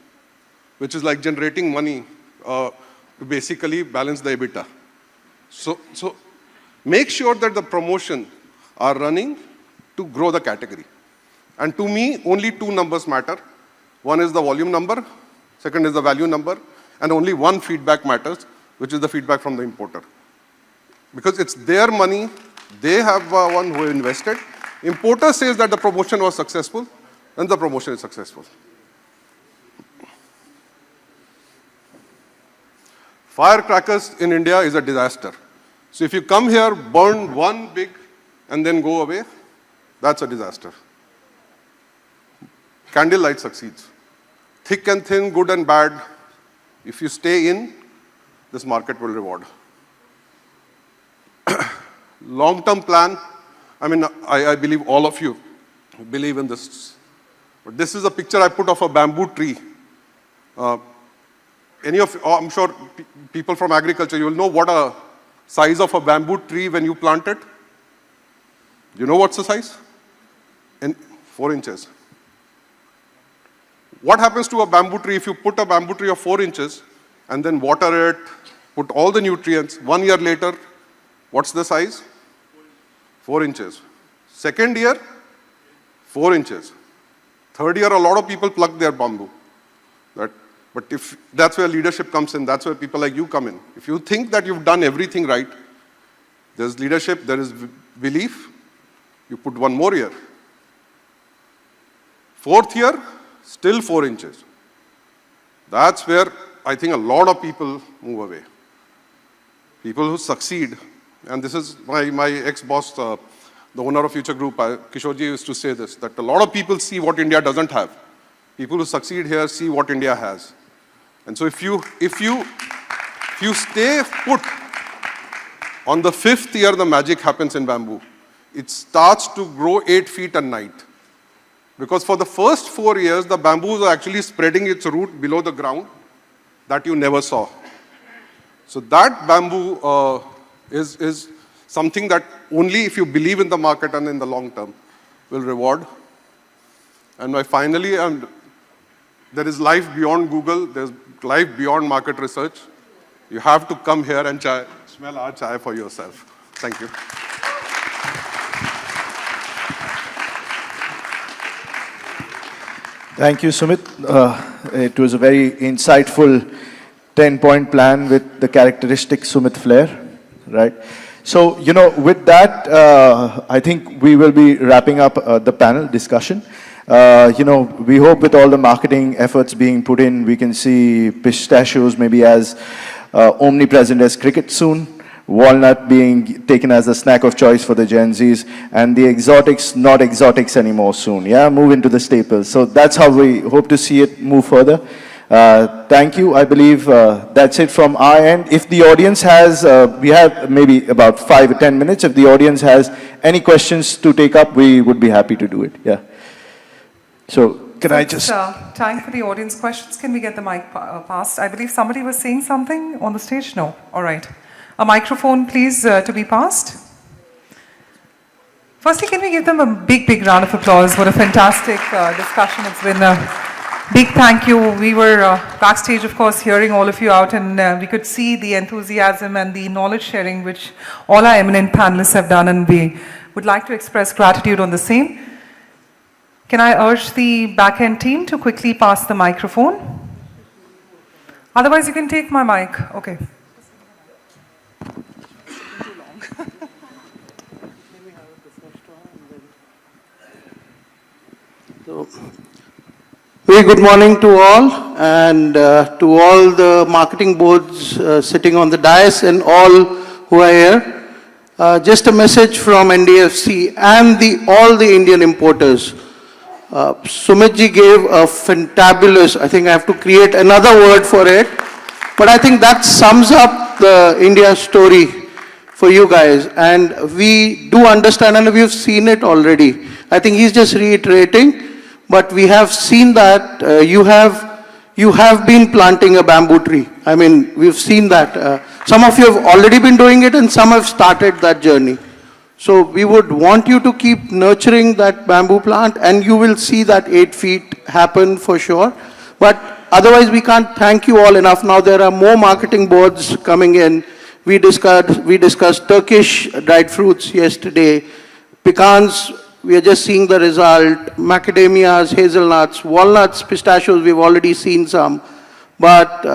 which is like generating money to basically balance the EBITDA. So make sure that the promotion are running to grow the category. And to me, only two numbers matter. One is the volume number, second is the value number, and only one feedback matters, which is the feedback from the importer. Because it's their money, they have one who invested. Importer says that the promotion was successful, then the promotion is successful. Firecrackers in India is a disaster. So if you come here, burn one big, and then go away, that's a disaster. Candlelight succeeds. Thick and thin, good and bad, if you stay in, this market will reward. Long-term plan, I mean, I believe all of you believe in this. But this is a picture I put of a bamboo tree. I'm sure people from agriculture, you will know what a size of a bamboo tree when you plant it. Do you know what's the size? 4 inches. What happens to a bamboo tree if you put a bamboo tree of 4 inches and then water it, put all the nutrients, 1 year later, what's the size? 4 inches. Second year, 4 inches. Third year, a lot of people pluck their bamboo. But if that's where leadership comes in, that's where people like you come in. If you think that you've done everything right, there's leadership, there is belief, you put 1 more year. Fourth year, still 4 inches. That's where I think a lot of people move away. People who succeed, and this is my ex-boss, the owner of Future Group, Kishorji used to say this, that a lot of people see what India doesn't have. People who succeed here see what India has. And so if you stay put On the 5th year, the magic happens in bamboo. It starts to grow 8 feet a night. Because for the first 4 years, the bamboos are actually spreading its root below the ground that you never saw. So that bamboo is something that only if you believe in the market and in the long term will reward. And finally, there is life beyond Google. There's life beyond market research. You have to come here and smell our chai for yourself. Thank you. Thank you, Sumit. It was a very insightful 10-point plan with the characteristic Sumit flair, right? So, with that, I think we will be wrapping up the panel discussion. We hope with all the marketing efforts being put in, we can see pistachios maybe as omnipresent as cricket soon, walnut being taken as a snack of choice for the Gen Zs, and the exotics not exotics anymore soon. Yeah, move into the staples. So that's how we hope to see it move further. Thank you. I believe that's it from our end. If the audience has, we have maybe about 5 or 10 minutes. If the audience has any questions to take up, we would be happy to do it. Yeah. So can I just... time for the audience questions. Can we get the mic passed? I believe somebody was saying something on the stage. No. All right. A microphone, please, to be passed. Firstly, can we give them a big, big round of applause? What a fantastic discussion. It's been a big thank you. We were backstage, of course, hearing all of you out, and we could see the enthusiasm and the knowledge sharing which all our eminent panelists have done, and we would like to express gratitude on the same. Can I urge the back-end team to quickly pass the microphone? Otherwise, you can take my mic. Okay. Very good morning to all, and to all the marketing boards sitting on the dais and all who are here. Just a message from NDFC and all the Indian importers. Sumit ji gave a fantabulous, I think I have to create another word for it, but I think that sums up the India story for you guys, and we do understand, and we've seen it already. I think he's just reiterating, but we have seen that you have been planting a bamboo tree. I mean, we've seen that. Some of you have already been doing it, and some have started that journey. So we would want you to keep nurturing that bamboo plant, and you will see that 8 feet happen for sure. But otherwise, we can't thank you all enough. Now there are more marketing boards coming in. We discussed Turkish dried fruits yesterday, pecans. We are just seeing the result. Macadamias, hazelnuts, walnuts, pistachios, we've already seen some. But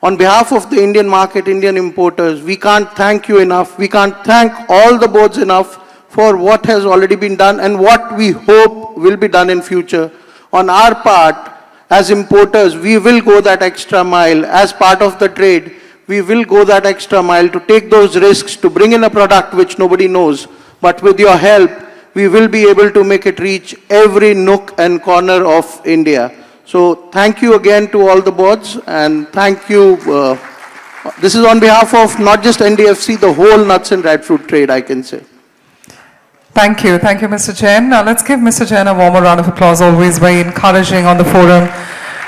on behalf of the Indian market, Indian importers, we can't thank you enough. We can't thank all the boards enough for what has already been done and what we hope will be done in future. On our part, as importers, we will go that extra mile. As part of the trade, we will go that extra mile to take those risks, to bring in a product which nobody knows. But with your help, we will be able to make it reach every nook and corner of India. So thank you again to all the boards, and thank you. This is on behalf of not just NDFC, the whole nuts and dried fruit trade, I can say. Thank you, Mr. Jain. Now let's give Mr. Jain a warmer round of applause, always very encouraging on the forum.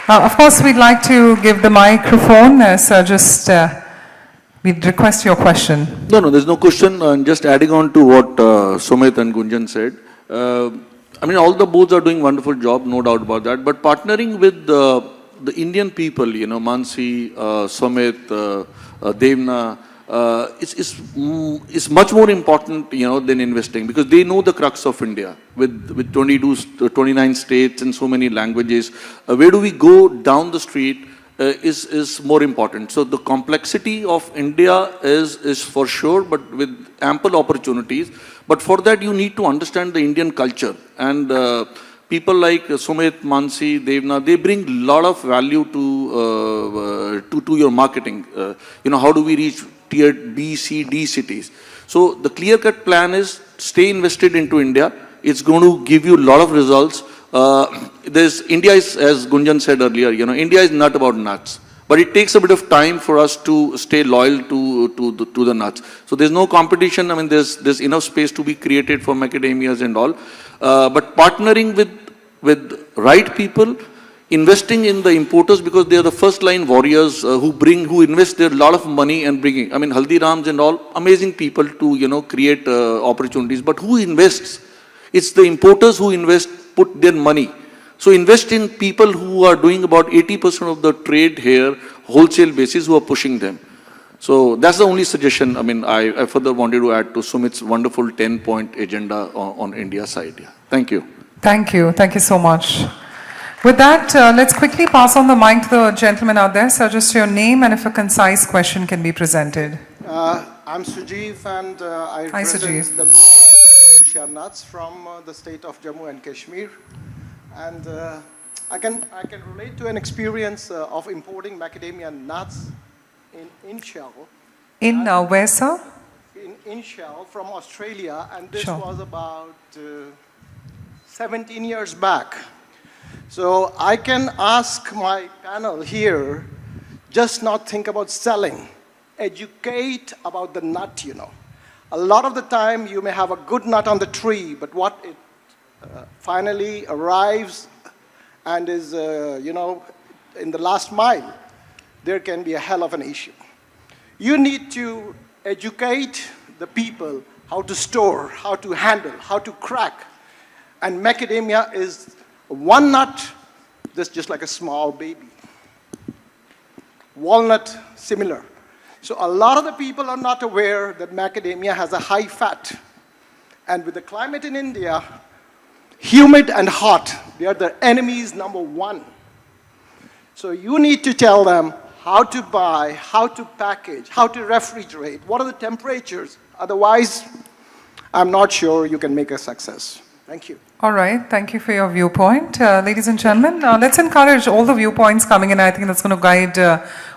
Of course, we'd like to give the microphone, we'd request your question. No, there's no question. Just adding on to what Sumit and Gunjan said. I mean, all the boards are doing wonderful job, no doubt about that. But partnering with the Indian people, Mansi, Sumit, Devna, is much more important, than investing, because they know the crux of India with 29 states and so many languages. Where do we go down the street is more important. So the complexity of India is for sure, but with ample opportunities. But for that, you need to understand the Indian culture. And people like Sumit, Mansi, Devna, they bring a lot of value to your marketing. How do we reach tier B, C, D cities? So the clear-cut plan is stay invested into India. It's going to give you a lot of results. India is, as Gunjan said earlier, India is not about nuts. But it takes a bit of time for us to stay loyal to the nuts. So there's no competition. I mean, there's enough space to be created for macadamias and all. But partnering with right people, investing in the importers, because they are the first line warriors who invest their lot of money and bringing. I mean, Haldirams and all, amazing people to, create opportunities. But who invests? It's the importers who invest, put their money. So invest in people who are doing about 80% of the trade here, wholesale basis, who are pushing them. So that's the only suggestion. I mean, I further wanted to add to Sumit's wonderful 10-point agenda on India side. Yeah. Thank you. Thank you. Thank you so much. With that, let's quickly pass on the mic to the gentleman out there. So just your name and if a concise question can be presented. I'm Sujeev, and I represent the Hushiyar nuts from the state of Jammu and Kashmir. And I can relate to an experience of importing macadamia nuts in shell. In where, sir? In shell from Australia, and this was about 17 years back. So I can ask my panel here, just not think about selling, educate about the nut, A lot of the time you may have a good nut on the tree, but what it finally arrives and is, in the last mile, there can be a hell of an issue. You need to educate the people how to store, how to handle, how to crack. And macadamia is one nut, that's just like a small baby. Walnut, similar. So a lot of the people are not aware that macadamia has a high fat. And with the climate in India, humid and hot, they are the enemies number one. So you need to tell them how to buy, how to package, how to refrigerate, what are the temperatures. Otherwise, I'm not sure you can make a success. Thank you. All right. Thank you for your viewpoint. Ladies and gentlemen, let's encourage all the viewpoints coming in. I think that's going to guide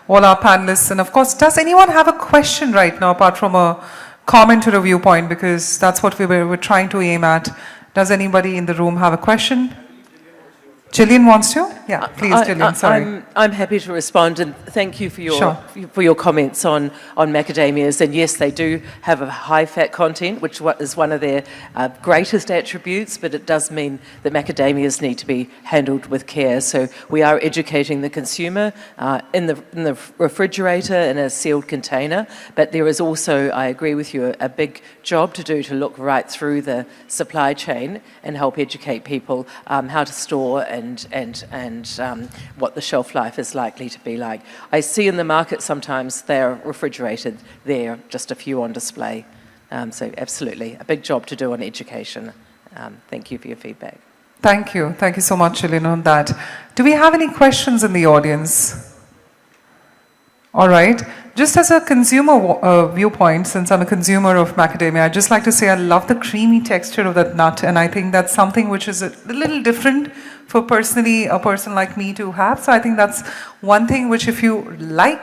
all our panelists. And of course, does anyone have a question right now apart from a comment or a viewpoint? Because that's what we're trying to aim at. Does anybody in the room have a question? Gillian wants to? Yeah, please, Gillian, sorry. I'm happy to respond, and thank you for your comments on macadamias. And yes, they do have a high fat content, which is one of their greatest attributes, but it does mean that macadamias need to be handled with care. So we are educating the consumer in the refrigerator in a sealed container, but there is also, I agree with you, a big job to do to look right through the supply chain and help educate people how to store and what the shelf life is likely to be like. I see in the market sometimes they're refrigerated. There, just a few on display. So absolutely, a big job to do on education. Thank you for your feedback. Thank you. Thank you so much, Gillian, on that. Do we have any questions in the audience? All right. Just as a consumer viewpoint, since I'm a consumer of macadamia, I'd just like to say I love the creamy texture of that nut, and I think that's something which is a little different for a person like me to have. So I think that's one thing which, if you like,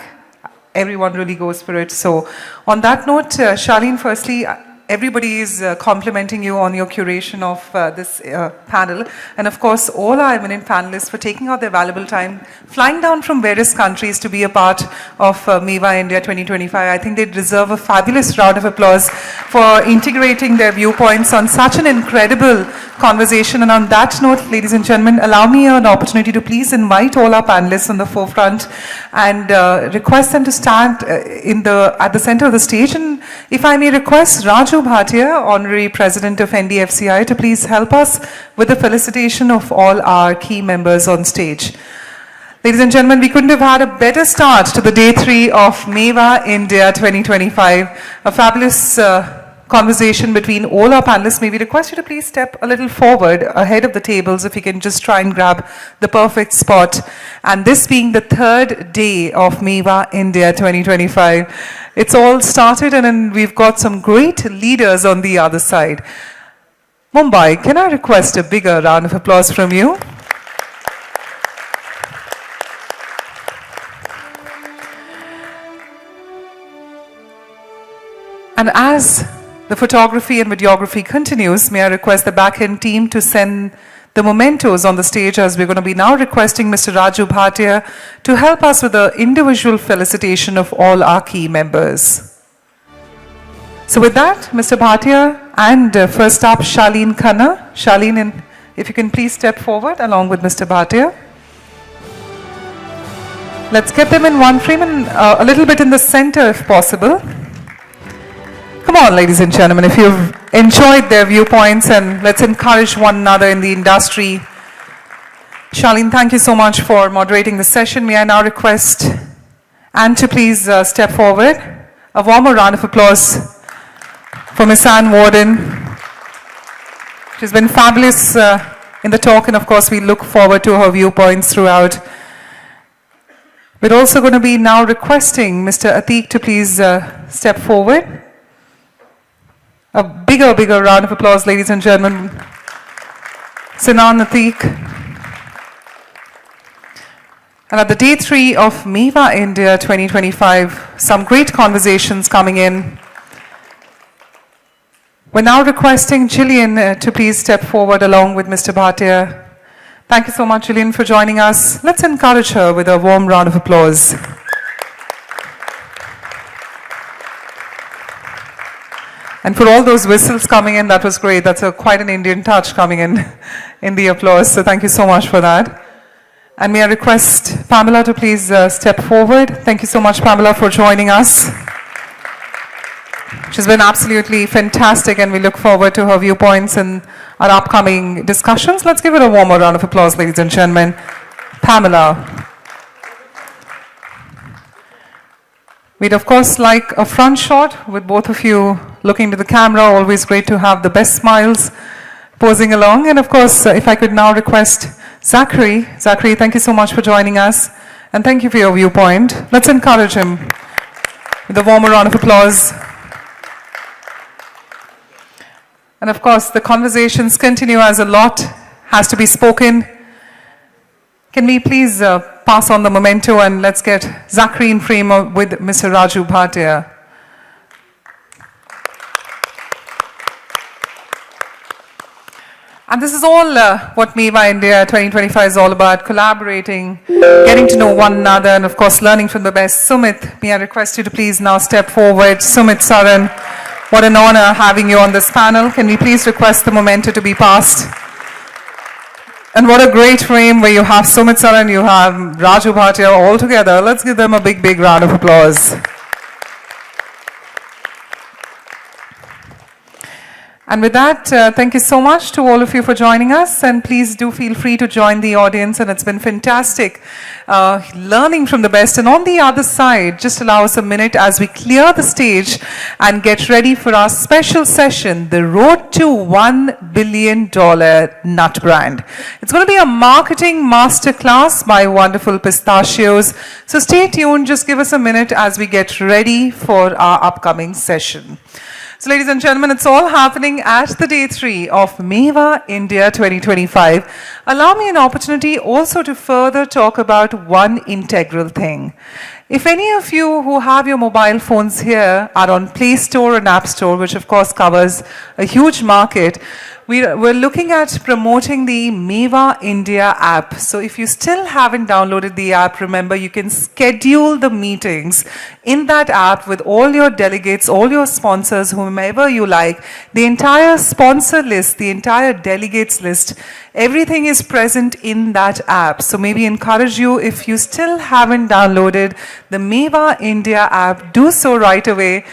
everyone really goes for it. So on that note, Charlene, firstly, everybody is complimenting you on your curation of this panel. And of course, all our eminent panelists for taking out their valuable time, flying down from various countries to be a part of Mewa India 2025. I think they deserve a fabulous round of applause for integrating their viewpoints on such an incredible conversation. And on that note, ladies and gentlemen, allow me an opportunity to please invite all our panelists on the forefront and request them to stand at the center of the stage. And if I may request Raju Bhatia, Honorary President of NDFCI, to please help us with the felicitation of all our key members on stage. Ladies and gentlemen, we couldn't have had a better start to the day 3 of Mewa India 2025. A fabulous conversation between all our panelists. May we request you to please step a little forward ahead of the tables, if you can just try and grab the perfect spot. And this being the 3rd day of Mewa India 2025. It's all started, and then we've got some great leaders on the other side. Mumbai, can I request a bigger round of applause from you? And as the photography and videography continues, may I request the back-end team to send the mementos on the stage, as we're going to be now requesting Mr. Raju Bhatia to help us with the individual felicitation of all our key members. So with that, Mr. Bhatia, and first up, Shaleen Khanna. Shaleen, if you can please step forward along with Mr. Bhatia. Let's get them in one frame and a little bit in the center if possible. Come on, ladies and gentlemen, if you've enjoyed their viewpoints, and let's encourage one another in the industry. Shaleen, thank you so much for moderating the session. May I now request Anne to please step forward. A warmer round of applause for Miss Anne Warden. She's been fabulous in the talk, and of course we look forward to her viewpoints throughout. We're also going to be now requesting Mr. Ateek to please step forward. A bigger round of applause, ladies and gentlemen. Sinan Ateek. And at the day 3 of Mewa India 2025, some great conversations coming in. We're now requesting Jillian to please step forward along with Mr. Bhatia. Thank you so much, Jillian, for joining us. Let's encourage her with a warm round of applause. And for all those whistles coming in, that was great. That's quite an Indian touch coming in the applause. So thank you so much for that. And may I request Pamela to please step forward. Thank you so much, Pamela, for joining us. She's been absolutely fantastic, and we look forward to her viewpoints and our upcoming discussions. Let's give it a warmer round of applause, ladies and gentlemen. Pamela. We'd of course like a front shot with both of you looking to the camera. Always great to have the best smiles posing along. And of course, if I could now request Zachary. Zachary, thank you so much for joining us, and thank you for your viewpoint. Let's encourage him with a warmer round of applause. And of course, the conversations continue as a lot has to be spoken. Can we please pass on the memento, and let's get Zachary in frame with Mr. Raju Bhatia. And this is all what Mewa India 2025 is all about: collaborating, getting to know one another, and of course learning from the best. Sumit, may I request you to please now step forward. Sumit Saran, what an honor having you on this panel. Can we please request the memento to be passed? And what a great frame where you have Sumit Saran, you have Raju Bhatia all together. Let's give them a big round of applause. And with that, thank you so much to all of you for joining us, and please do feel free to join the audience, and it's been fantastic learning from the best. And on the other side, just allow us a minute as we clear the stage and get ready for our special session, the Road to $1 Billion Nut Brand. It's going to be a marketing masterclass by wonderful Pistachios. So stay tuned, just give us a minute as we get ready for our upcoming session. So ladies and gentlemen, it's all happening at the day 3 of Mewa India 2025. Allow me an opportunity also to further talk about one integral thing. If any of you who have your mobile phones here are on Play Store and App Store, which of course covers a huge market, we're looking at promoting the Mewa India app. So if you still haven't downloaded the app, remember you can schedule the meetings in that app with all your delegates, all your sponsors, whomever you like. The entire sponsor list, the entire delegates list, everything is present in that app. So maybe encourage you, if you still haven't downloaded the Mewa India app, do so right away.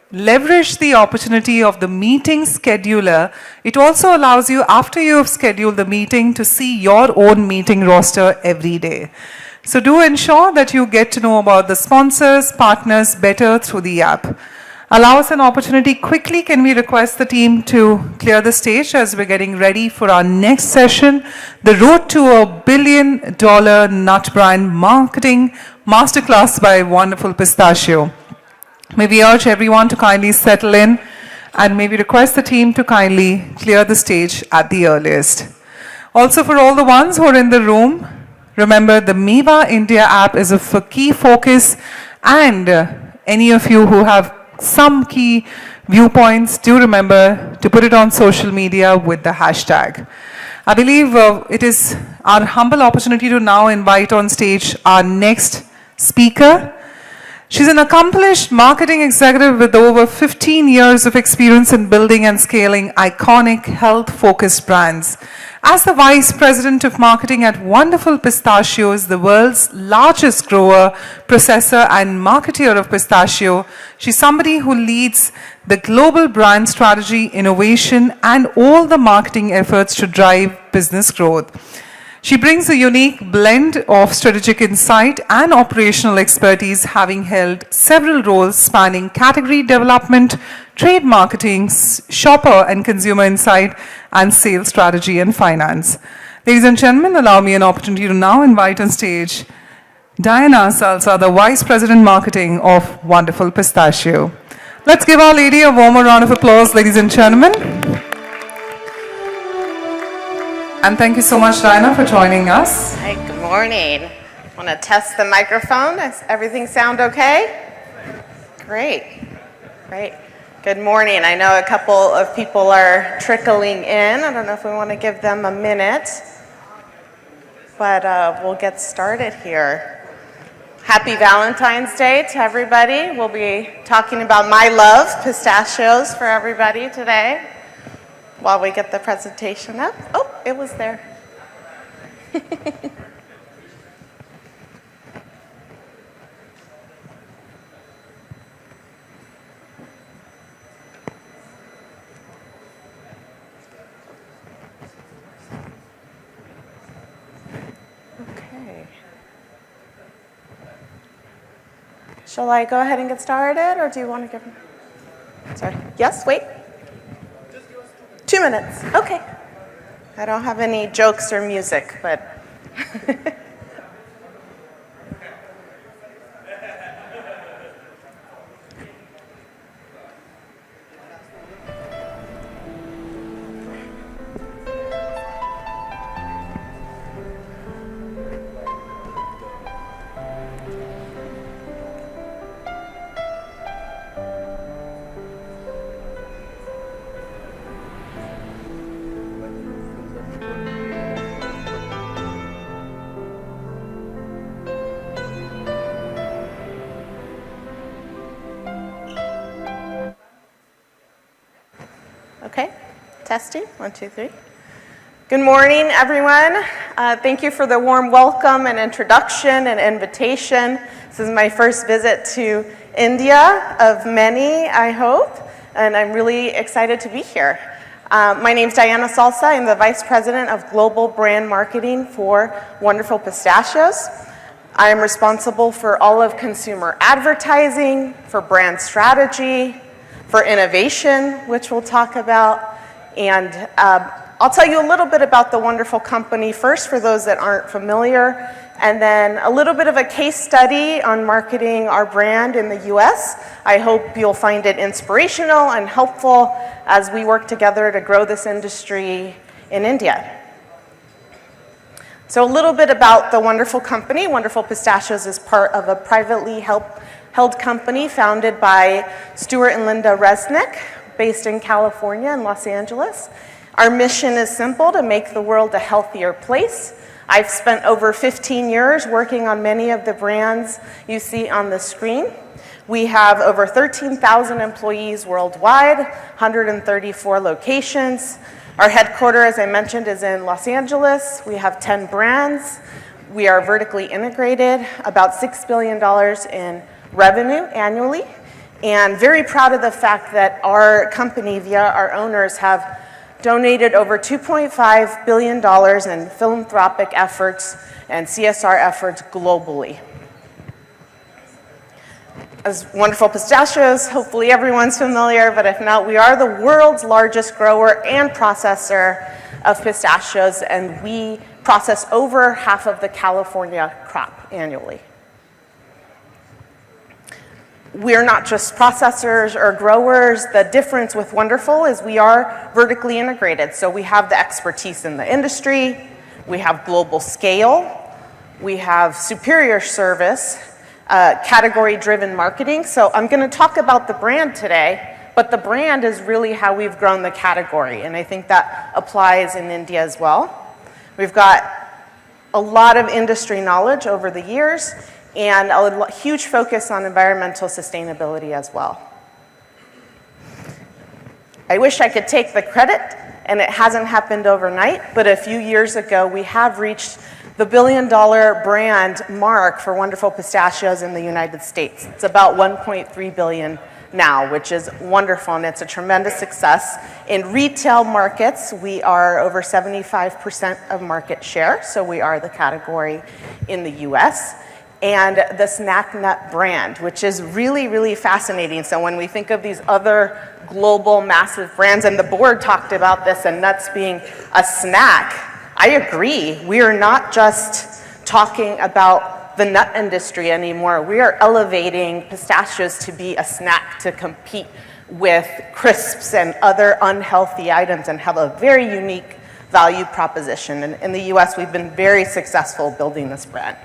Leverage the opportunity of the meeting scheduler. It also allows you, after you have scheduled the meeting, to see your own meeting roster every day. So do ensure that you get to know about the sponsors, partners better through the app. Allow us an opportunity. Quickly, can we request the team to clear the stage as we're getting ready for our next session, the Road to $1 Billion Nut Brand Marketing Masterclass by wonderful Pistachio. May we urge everyone to kindly settle in, and may we request the team to kindly clear the stage at the earliest. Also, for all the ones who are in the room, remember the Mewa India app is a key focus, and any of you who have some key viewpoints, do remember to put it on social media with the hashtag. I believe it is our humble opportunity to now invite on stage our next speaker. She's an accomplished marketing executive with over 15 years of experience in building and scaling iconic health-focused brands. As the Vice President of Marketing at Wonderful Pistachios, the world's largest grower, processor, and marketer of pistachio, she's somebody who leads the global brand strategy, innovation, and all the marketing efforts to drive business growth. She brings a unique blend of strategic insight and operational expertise, having held several roles spanning category development, trade marketing, shopper and consumer insight, and sales strategy and finance. Ladies and gentlemen, allow me an opportunity to now invite on stage Diana Salsa, the Vice President Marketing of Wonderful Pistachio. Let's give our lady a warmer round of applause, ladies and gentlemen. And thank you so much, Diana, for joining us. Hi, good morning. Want to test the microphone? Does everything sound okay? Great, great. Good morning. I know a couple of people are trickling in. I don't know if we want to give them a minute, but we'll get started here. Happy Valentine's Day to everybody. We'll be talking about my love, pistachios, for everybody today. While we get the presentation up. Oh, it was there. Okay. Shall I go ahead and get started, or do you want to give me? Sorry. Yes, wait. 2 minutes, okay. I don't have any jokes or music, but. Okay, testing, 1, 2, 3. Good morning, everyone. Thank you for the warm welcome and introduction and invitation. This is my first visit to India of many, I hope, and I'm really excited to be here. My name's Diana Salsa. I'm the Vice President of Global Brand Marketing for Wonderful Pistachios. I am responsible for all of consumer advertising, for brand strategy, for innovation, which we'll talk about. And I'll tell you a little bit about the wonderful company first for those that aren't familiar, and then a little bit of a case study on marketing our brand in the US. I hope you'll find it inspirational and helpful as we work together to grow this industry in India. So a little bit about the wonderful company. Wonderful Pistachios is part of a privately held company founded by Stuart and Linda Resnick, based in California and Los Angeles. Our mission is simple: to make the world a healthier place. I've spent over 15 years working on many of the brands you see on the screen. We have over 13,000 employees worldwide, 134 locations. Our headquarters, as I mentioned, is in Los Angeles. We have 10 brands. We are vertically integrated, about $6 billion in revenue annually, and very proud of the fact that our company, via our owners, have donated over $2.5 billion in philanthropic efforts and CSR efforts globally. As Wonderful Pistachios, hopefully everyone's familiar, but if not, we are the world's largest grower and processor of pistachios, and we process over half of the California crop annually. We're not just processors or growers. The difference with Wonderful is we are vertically integrated. So we have the expertise in the industry, we have global scale, we have superior service, category-driven marketing. So I'm going to talk about the brand today, but the brand is really how we've grown the category, and I think that applies in India as well. We've got a lot of industry knowledge over the years, and a huge focus on environmental sustainability as well. I wish I could take the credit, and it hasn't happened overnight, but a few years ago we have reached the $1 billion brand mark for wonderful pistachios in the United States. It's about 1.3 billion now, which is wonderful, and it's a tremendous success. In retail markets, we are over 75% of market share, so we are the category in the US. And the snack nut brand, which is really, really fascinating. So when we think of these other global massive brands, and the board talked about this and nuts being a snack, I agree. We are not just talking about the nut industry anymore. We are elevating pistachios to be a snack to compete with crisps and other unhealthy items and have a very unique value proposition. And in the US, we've been very successful building this brand.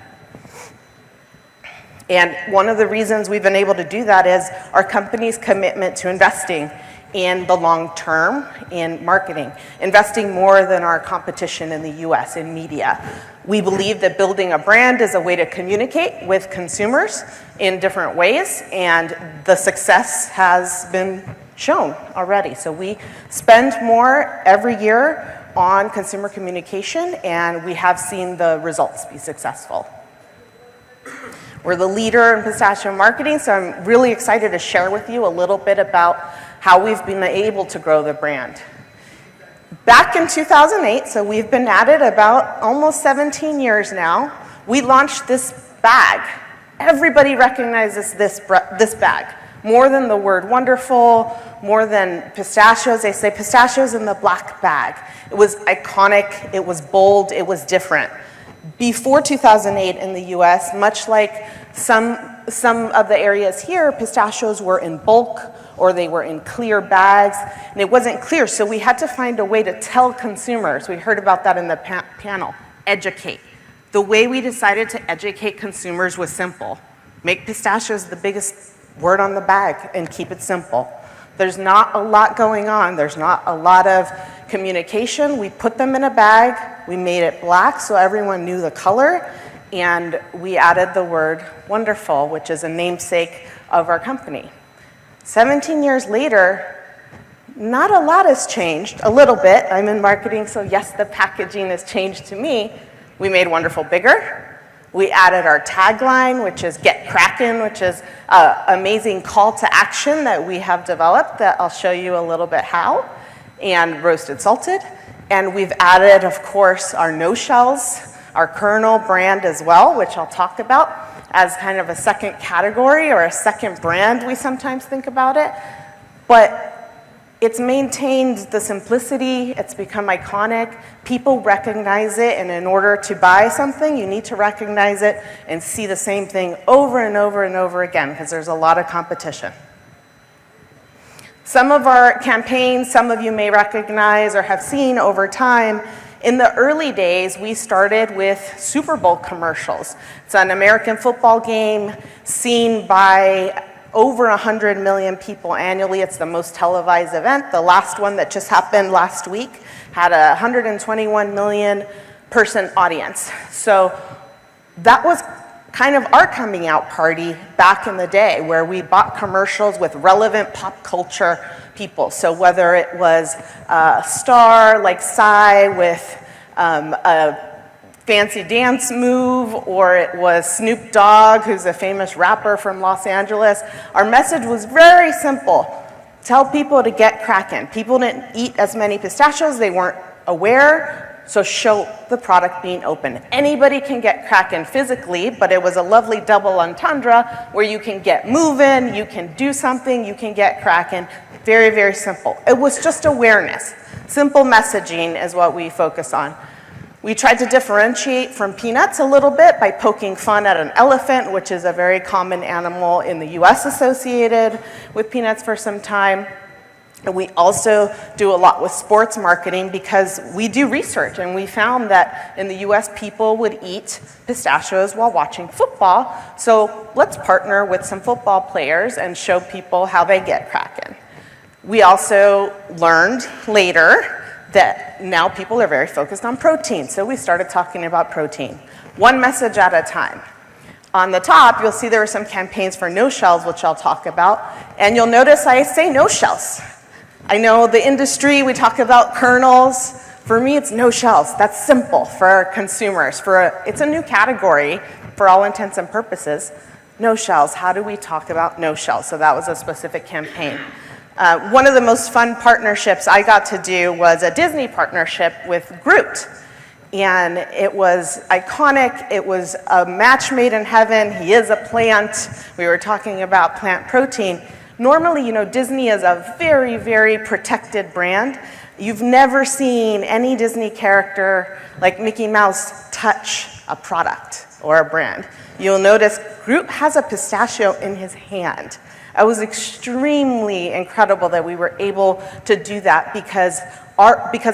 And one of the reasons we've been able to do that is our company's commitment to investing in the long term in marketing, investing more than our competition in the US in media. We believe that building a brand is a way to communicate with consumers in different ways, and the success has been shown already. So we spend more every year on consumer communication, and we have seen the results be successful. We're the leader in pistachio marketing, so I'm really excited to share with you a little bit about how we've been able to grow the brand. Back in 2008, so we've been at it about almost 17 years now, we launched this bag. Everybody recognizes this bag. More than the word wonderful, more than pistachios, they say pistachios in the black bag. It was iconic, it was bold, it was different. Before 2008 in the US, much like some of the areas here, pistachios were in bulk or they were in clear bags, and it wasn't clear, so we had to find a way to tell consumers. We heard about that in the panel, educate. The way we decided to educate consumers was simple. Make pistachios the biggest word on the bag and keep it simple. There's not a lot going on. There's not a lot of communication. We put them in a bag. We made it black so everyone knew the color. And we added the word wonderful, which is a namesake of our company. 17 years later, not a lot has changed. A little bit. I'm in marketing, so yes, the packaging has changed to me. We made wonderful bigger. We added our tagline, which is Get Crackin', which is an amazing call to action that we have developed that I'll show you a little bit how, and roasted salted. And we've added, of course, our no shells, our kernel brand as well, which I'll talk about as kind of a second category or a second brand, we sometimes think about it. But it's maintained the simplicity, it's become iconic, people recognize it, and in order to buy something, you need to recognize it and see the same thing over and over and over again, because there's a lot of competition. Some of our campaigns, some of you may recognize or have seen over time. In the early days, we started with Super Bowl commercials. It's an American football game seen by over 100 million people annually. It's the most televised event. The last one that just happened last week had a 121 million person audience. So that was kind of our coming out party back in the day, where we bought commercials with relevant pop culture people. So whether it was a star like Psy with a fancy dance move, or it was Snoop Dogg, who's a famous rapper from Los Angeles, our message was very simple. Tell people to get crackin'. People didn't eat as many pistachios, they weren't aware, so show the product being open. Anybody can get crackin' physically, but it was a lovely double entendre where you can get moving, you can do something, you can get crackin'. Very, very simple. It was just awareness. Simple messaging is what we focus on. We tried to differentiate from peanuts a little bit by poking fun at an elephant, which is a very common animal in the US associated with peanuts for some time. And we also do a lot with sports marketing because we do research, and we found that in the US people would eat pistachios while watching football. So let's partner with some football players and show people how they get crackin'. We also learned later that now people are very focused on protein, so we started talking about protein. One message at a time. On the top, you'll see there were some campaigns for no shells, which I'll talk about, and you'll notice I say no shells. I know the industry, we talk about kernels. For me, it's no shells. That's simple for our consumers. It's a new category for all intents and purposes. No shells. How do we talk about no shells? So that was a specific campaign. One of the most fun partnerships I got to do was a Disney partnership with Groot. And it was iconic. It was a match made in heaven. He is a plant. We were talking about plant protein. Normally, Disney is a very, very protected brand. You've never seen any Disney character like Mickey Mouse touch a product or a brand. You'll notice Groot has a pistachio in his hand. It was extremely incredible that we were able to do that because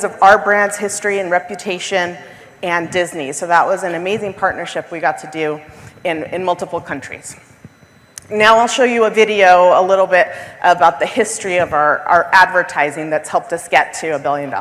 of our brand's history and reputation and Disney. So that was an amazing partnership we got to do in multiple countries. Now I'll show you a video a little bit about the history of our advertising that's helped us get to $1 billion.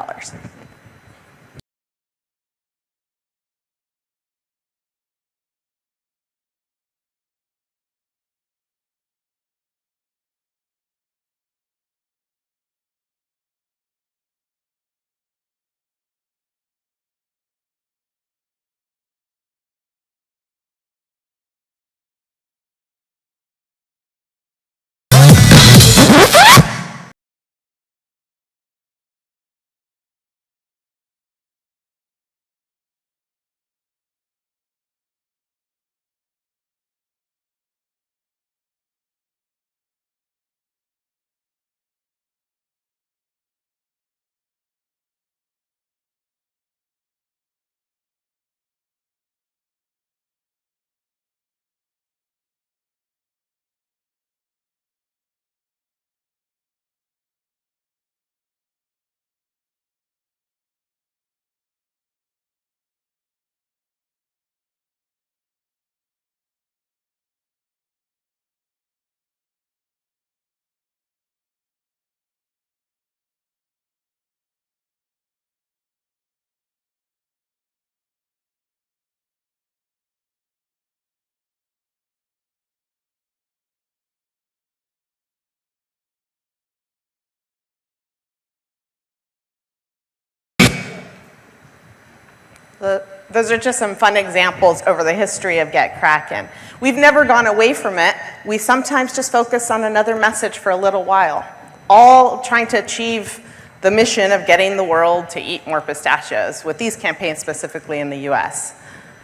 Those are just some fun examples over the history of Get Crackin'. We've never gone away from it. We sometimes just focus on another message for a little while, all trying to achieve the mission of getting the world to eat more pistachios, with these campaigns specifically in the US.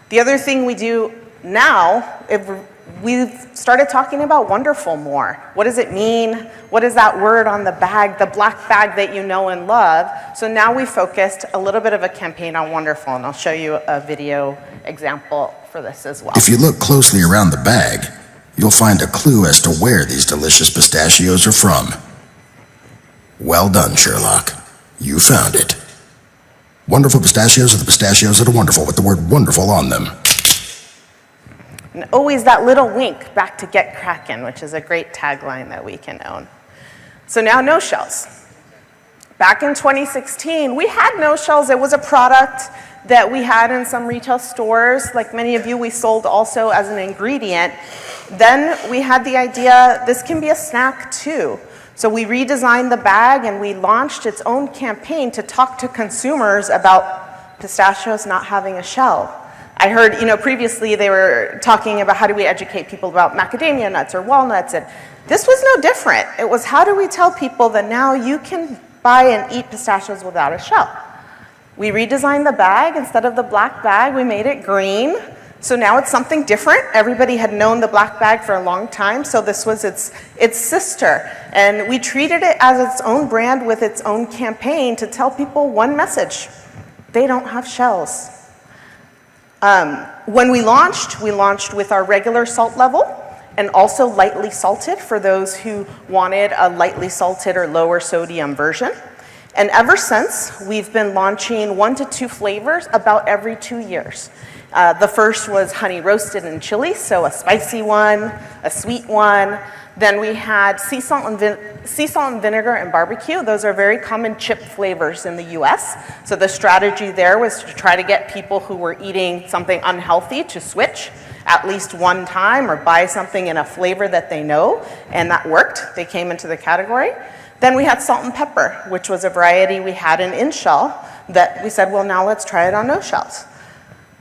The other thing we do now, we've started talking about wonderful more. What does it mean? What is that word on the bag, the black bag that you know and love? So now we focused a little bit of a campaign on wonderful, and I'll show you a video example for this as well. If you look closely around the bag, you'll find a clue as to where these delicious pistachios are from. Well done, Sherlock. You found it. Wonderful pistachios are the pistachios that are wonderful, with the word wonderful on them. And always that little wink back to Get Crackin', which is a great tagline that we can own. So now no shells. Back in 2016, we had no shells. It was a product that we had in some retail stores. Like many of you, we sold also as an ingredient. Then we had the idea, this can be a snack too. So we redesigned the bag and we launched its own campaign to talk to consumers about pistachios not having a shell. I heard, previously they were talking about how do we educate people about macadamia nuts or walnuts, and this was no different. It was how do we tell people that now you can buy and eat pistachios without a shell. We redesigned the bag. Instead of the black bag, we made it green. So now it's something different. Everybody had known the black bag for a long time, so this was its sister. And we treated it as its own brand with its own campaign to tell people one message: they don't have shells. When we launched with our regular salt level and also lightly salted for those who wanted a lightly salted or lower sodium version. And ever since, we've been launching 1 to 2 flavors about every 2 years. The first was honey roasted and chili, so a spicy one, a sweet one. Then we had sea salt and sea salt and vinegar and barbecue. Those are very common chip flavors in the US. So the strategy there was to try to get people who were eating something unhealthy to switch at least one time or buy something in a flavor that they know, and that worked. They came into the category. Then we had salt and pepper, which was a variety we had in shell that we said, well, now let's try it on no shells.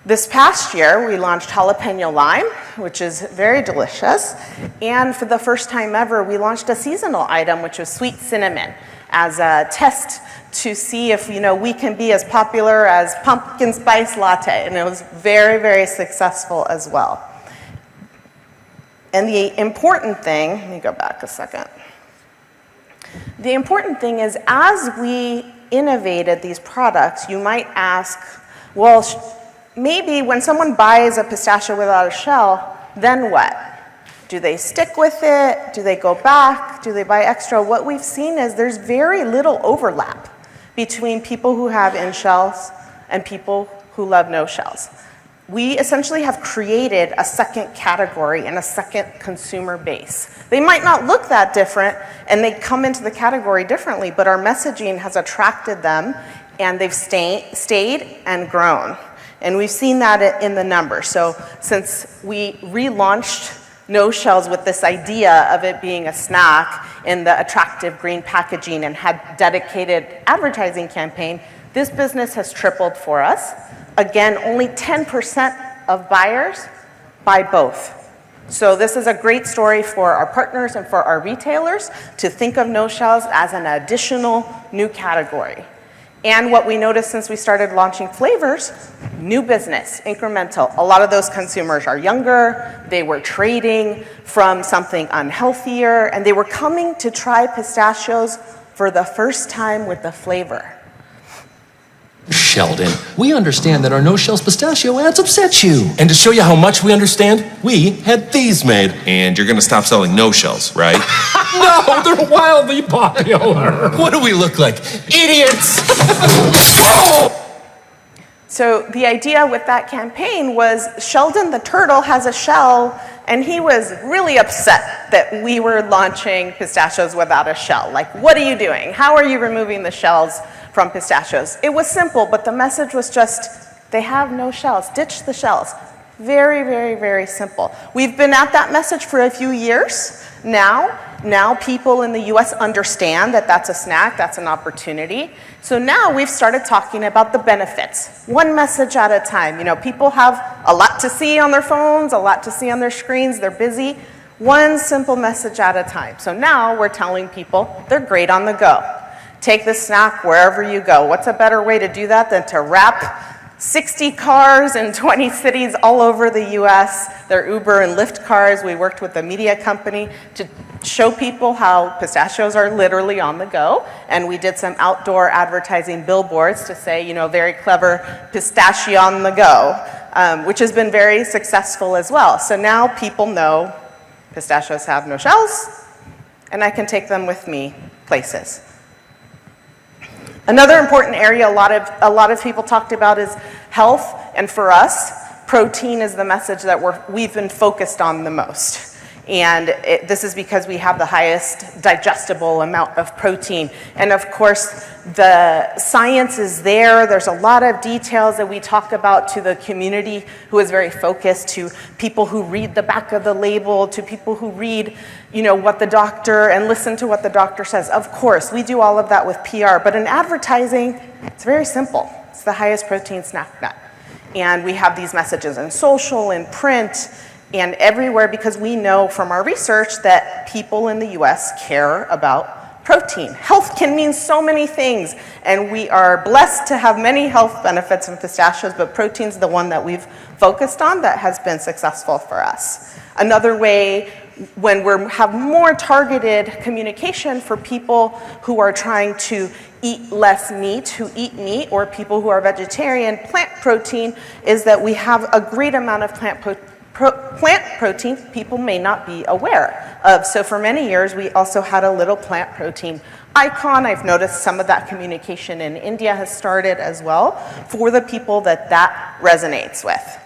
This past year, we launched jalapeno lime, which is very delicious. And for the first time ever, we launched a seasonal item, which was sweet cinnamon, as a test to see if we can be as popular as pumpkin spice latte. And it was very, very successful as well. And the important thing, let me go back a second. The important thing is, as we innovated these products, you might ask, well, maybe when someone buys a pistachio without a shell, then what? Do they stick with it? Do they go back? Do they buy extra? What we've seen is there's very little overlap between people who have in shells and people who love no shells. We essentially have created a second category and a second consumer base. They might not look that different, and they come into the category differently, but our messaging has attracted them, and they've stayed and grown. And we've seen that in the numbers. So since we relaunched no shells with this idea of it being a snack in the attractive green packaging and had dedicated advertising campaign, this business has tripled for us. Again, only 10% of buyers buy both. So this is a great story for our partners and for our retailers to think of no shells as an additional new category. And what we noticed since we started launching flavors, new business, incremental. A lot of those consumers are younger, they were trading from something unhealthier, and they were coming to try pistachios for the first time with the flavor. Sheldon, we understand that our no-shells pistachio ads upset you. And to show you how much we understand, we had these made. And you're gonna stop selling no-shells, right? No, they're wildly popular. What do we look like? Idiots! So the idea with that campaign was Sheldon the turtle has a shell, and he was really upset that we were launching pistachios without a shell. Like, what are you doing? How are you removing the shells from pistachios? It was simple, but the message was just, they have no shells. Ditch the shells. Very, very, very simple. We've been at that message for a few years now. Now people in the US understand that that's a snack, that's an opportunity. So now we've started talking about the benefits, one message at a time. People have a lot to see on their phones, a lot to see on their screens, they're busy. One simple message at a time. So now we're telling people they're great on the go. Take the snack wherever you go. What's a better way to do that than to wrap 60 cars in 20 cities all over the US. They're Uber and Lyft cars. We worked with a media company to show people how pistachios are literally on the go. And we did some outdoor advertising billboards to say, very clever pistachio on the go, which has been very successful as well. So now people know pistachios have no shells, and I can take them with me places. Another important area a lot of people talked about is health, and for us, protein is the message that we've been focused on the most. And this is because we have the highest digestible amount of protein. And of course, the science is there. There's a lot of details that we talk about to the community who is very focused, to people who read the back of the label, to people who read, what the doctor and listen to what the doctor says. Of course, we do all of that with PR, but in advertising, it's very simple. It's the highest protein snack nut. And we have these messages in social, in print, and everywhere, because we know from our research that people in the US care about protein. Health can mean so many things, and we are blessed to have many health benefits in pistachios, but protein's the one that we've focused on that has been successful for us. Another way, when we have more targeted communication for people who are trying to eat less meat, who eat meat, or people who are vegetarian, plant protein, is that we have a great amount of plant protein people may not be aware of. So for many years, we also had a little plant protein icon. I've noticed some of that communication in India has started as well for the people that resonates with.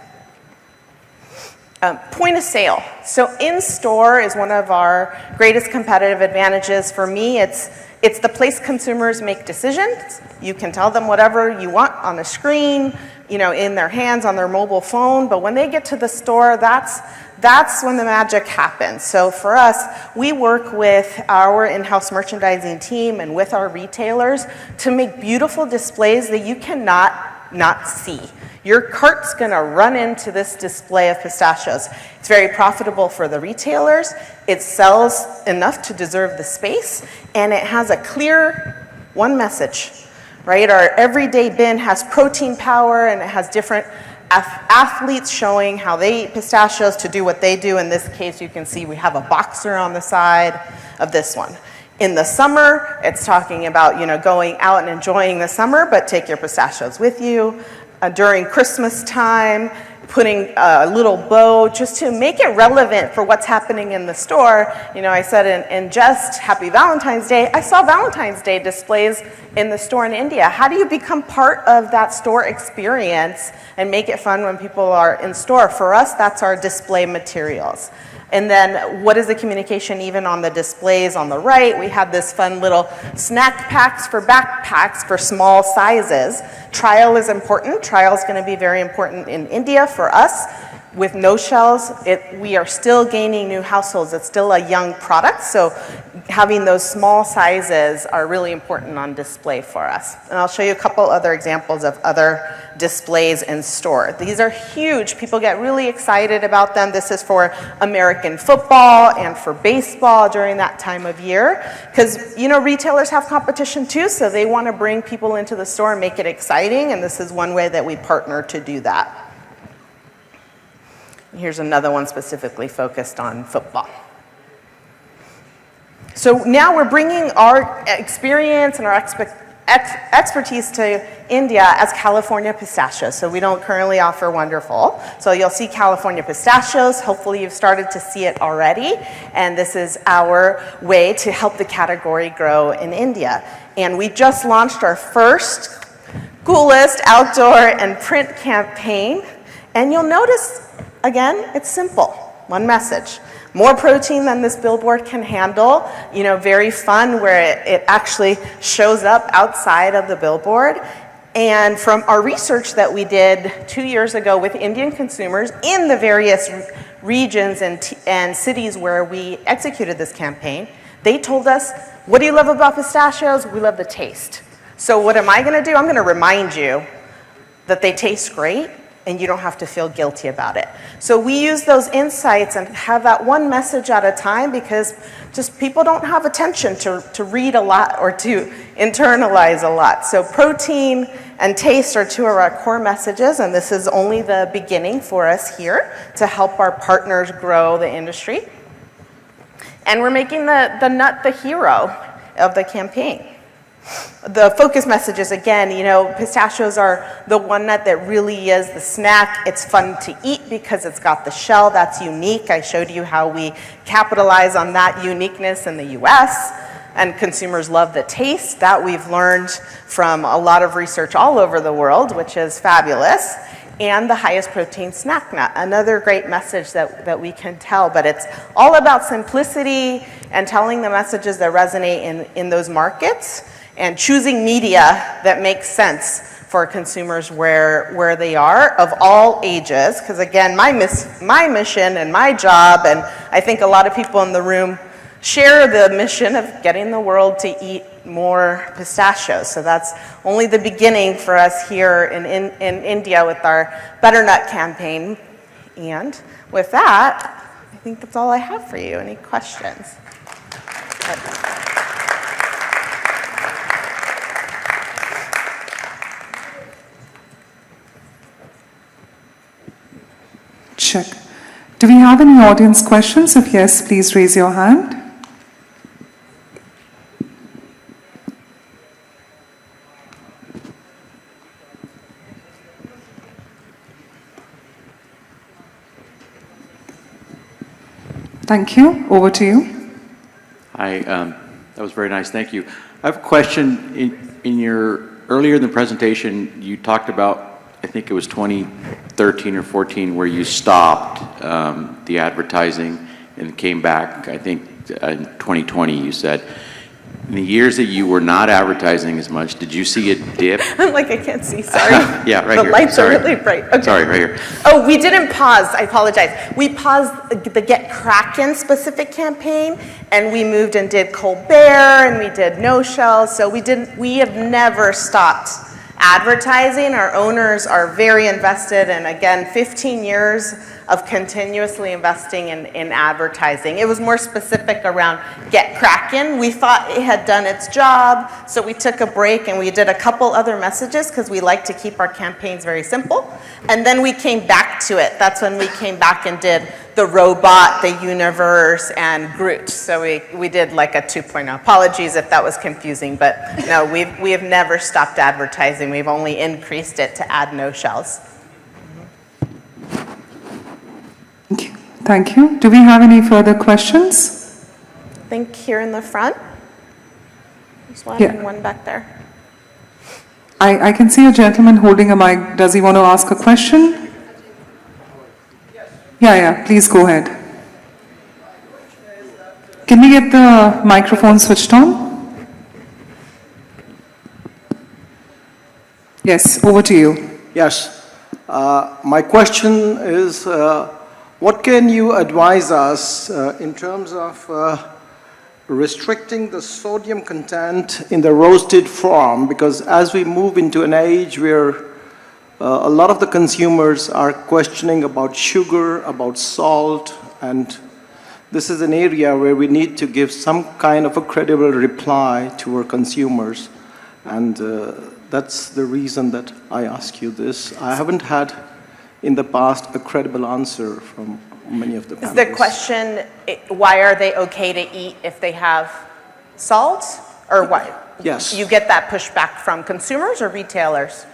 Point of sale. So in-store is one of our greatest competitive advantages. For me, it's the place consumers make decisions. You can tell them whatever you want on a screen, you know, in their hands, on their mobile phone, but when they get to the store, that's when the magic happens. So for us, we work with our in-house merchandising team and with our retailers to make beautiful displays that you cannot not see. Your cart's gonna run into this display of pistachios. It's very profitable for the retailers. It sells enough to deserve the space, and it has a clear one message, right? Our everyday bin has protein power, and it has different athletes showing how they eat pistachios to do what they do. In this case, you can see we have a boxer on the side of this one. In the summer, it's talking about, you know, going out and enjoying the summer, but take your pistachios with you. During Christmas time, putting a little bow just to make it relevant for what's happening in the store. You know, I said in jest, Happy Valentine's Day. I saw Valentine's Day displays in the store in India. How do you become part of that store experience and make it fun when people are in store? For us, that's our display materials. And then what is the communication even on the displays on the right? We have this fun little snack packs for backpacks for small sizes. Trial is important. Trial is going to be very important in India for us. With no shells, we are still gaining new households. It's still a young product, so having those small sizes are really important on display for us. And I'll show you a couple other examples of other displays in store. These are huge. People get really excited about them. This is for American football and for baseball during that time of year, because, you know, retailers have competition too, so they want to bring people into the store and make it exciting, and this is one way that we partner to do that. Here's another one specifically focused on football. So now we're bringing our experience and our expertise to India as California pistachios. So we don't currently offer Wonderful. So you'll see California pistachios. Hopefully you've started to see it already. And this is our way to help the category grow in India. And we just launched our first coolest outdoor and print campaign. And you'll notice, again, it's simple. One message. More protein than this billboard can handle. You know, very fun where it actually shows up outside of the billboard. And from our research that we did 2 years ago with Indian consumers in the various regions and cities where we executed this campaign, they told us, what do you love about pistachios? We love the taste. So what am I going to do? I'm going to remind you that they taste great, and you don't have to feel guilty about it. So we use those insights and have that one message at a time, because just people don't have attention to read a lot or to internalize a lot. So protein and taste are two of our core messages, and this is only the beginning for us here to help our partners grow the industry. And we're making the nut the hero of the campaign. The focus messages, again, you know, pistachios are the one nut that really is the snack. It's fun to eat because it's got the shell that's unique. I showed you how we capitalize on that uniqueness in the US, and consumers love the taste. That we've learned from a lot of research all over the world, which is fabulous. And the highest protein snack nut, another great message that we can tell, but it's all about simplicity and telling the messages that resonate in those markets, and choosing media that makes sense for consumers where they are of all ages. Because again, my mission and my job, and I think a lot of people in the room share the mission of getting the world to eat more pistachios. So that's only the beginning for us here in India with our Better Nut campaign. And with that, I think that's all I have for you. Any questions? Check. Do we have any audience questions? If yes, please raise your hand. Thank you. Over to you. Hi, that was very nice. Thank you. I have a question. Earlier in the presentation, you talked about I think it was 2013 or 14, where you stopped the advertising and came back, I think, in 2020, you said. In the years that you were not advertising as much, did you see a dip? I'm like, I can't see, sorry. Yeah, right the here. lights Sorry. are really bright. Okay. Sorry, right here. Oh, we didn't pause, I apologize. We paused the Get Kraken specific campaign, and we moved and did Colbert, and we did No Shells, so we have never stopped advertising. Our owners are very invested, and again, 15 years of continuously investing in advertising. It was more specific around Get Kraken. We thought it had done its job, so we took a break and we did a couple other messages because we like to keep our campaigns very simple. And then we came back to it. That's when we came back and did the robot, the universe, and Groot. So we did like a 2.0. Apologies if that was confusing, but no, we have never stopped advertising. We've only increased it to add No Shells. Thank you. Do we have any further questions? I think here in the front. There's one Yeah. and one back there. I can see a gentleman holding a mic. Does he want to ask a question? Yeah, please go ahead. Can we get the microphone switched on? Yes, over to you. Yes. My question is, what can you advise us in terms of restricting the sodium content in the roasted form? Because as we move into an age where a lot of the consumers are questioning about sugar, about salt, and this is an area where we need to give some kind of a credible reply to our consumers. And that's the reason that I ask you this. I haven't had in the past a credible answer from many of the panelists. Is the question, why are they okay to eat if they have salt? Or what? Yes. You get that pushback from consumers or retailers?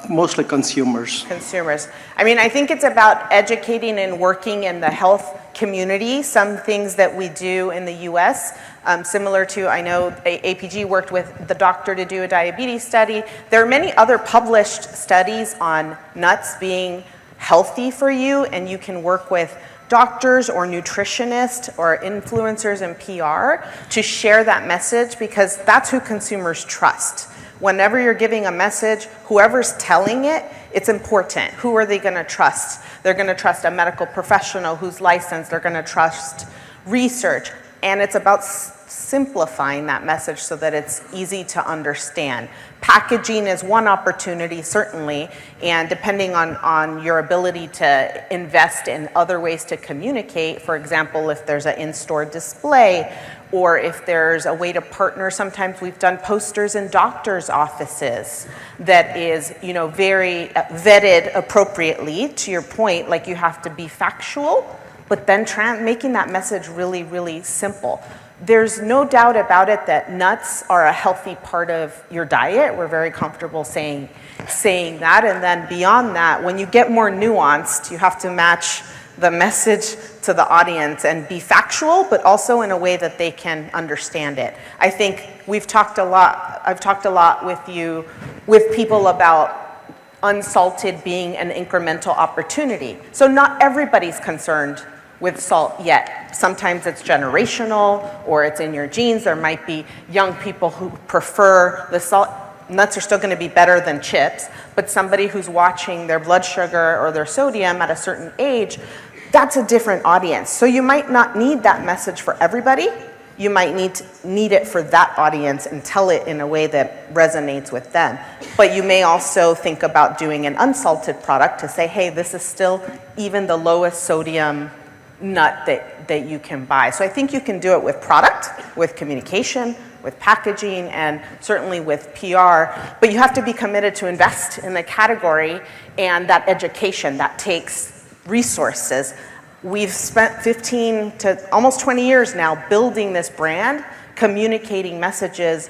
Mostly consumers. Consumers. I mean, I think it's about educating and working in the health community. Some things that we do in the US, similar to, I know APG worked with the doctor to do a diabetes study. There are many other published studies on nuts being healthy for you, and you can work with doctors or nutritionists or influencers in PR to share that message, because that's who consumers trust. Whenever you're giving a message, whoever's telling it, it's important. Who are they going to trust? They're going to trust a medical professional who's licensed. They're going to trust research. And it's about simplifying that message so that it's easy to understand. Packaging is one opportunity, certainly, and depending on your ability to invest in other ways to communicate, for example, if there's an in-store display, or if there's a way to partner. Sometimes we've done posters in doctors' offices that is, very vetted appropriately. To your point, like you have to be factual, but then making that message really, really simple. There's no doubt about it that nuts are a healthy part of your diet. We're very comfortable saying that. And then beyond that, when you get more nuanced, you have to match the message to the audience and be factual, but also in a way that they can understand it. I think I've talked a lot with people about unsalted being an incremental opportunity. So not everybody's concerned with salt yet. Sometimes it's generational or it's in your genes. There might be young people who prefer the salt. Nuts are still going to be better than chips, but somebody who's watching their blood sugar or their sodium at a certain age, that's a different audience. So you might not need that message for everybody. You might need it for that audience and tell it in a way that resonates with them. But you may also think about doing an unsalted product to say, hey, this is still even the lowest sodium nut that you can buy. So I think you can do it with product, with communication, with packaging, and certainly with PR, but you have to be committed to invest in the category, and that education, that takes resources. We've spent 15 to almost 20 years now building this brand, communicating messages,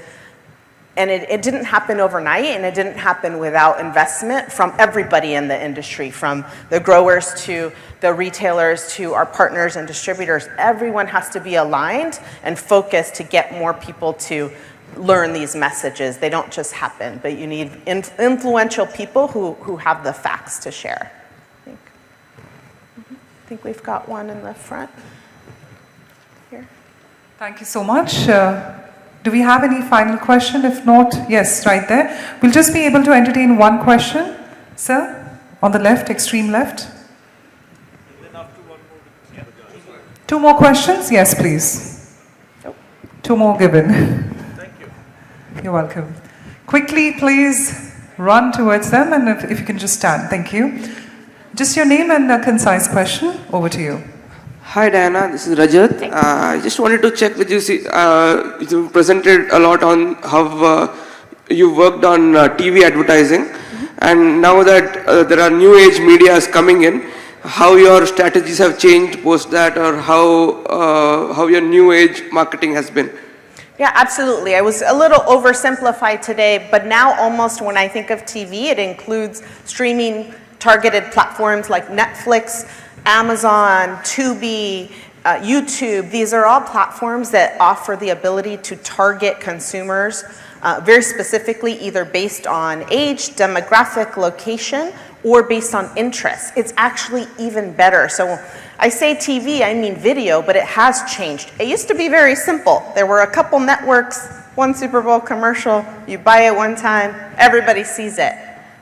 and it didn't happen overnight, and it didn't happen without investment from everybody in the industry, from the growers to the retailers to our partners and distributors. Everyone has to be aligned and focused to get more people to learn these messages. They don't just happen, but you need influential people who have the facts to share. I think we've got one in the front here. Thank you so much. Do we have any final question? If not, yes, right there. We'll just be able to entertain one question. Sir, on the left, extreme left. Two more questions? Yes, please. Two more given. Thank you. You're welcome. Quickly, please run towards them, and if you can just stand. Thank you. Just your name and a concise question. Over to you. Hi Diana, this is Rajat. I just wanted to check with you. You presented a lot on how you worked on TV advertising, and now that there are new age medias coming in, how your strategies have changed post that, or how your new age marketing has been. Yeah, absolutely. I was a little oversimplified today, but now almost when I think of TV, it includes streaming targeted platforms like Netflix, Amazon, Tubi, YouTube. These are all platforms that offer the ability to target consumers very specifically, either based on age, demographic, location, or based on interest. It's actually even better. So I say TV, I mean video, but it has changed. It used to be very simple. There were a couple networks, one Super Bowl commercial, you buy it one time, everybody sees it.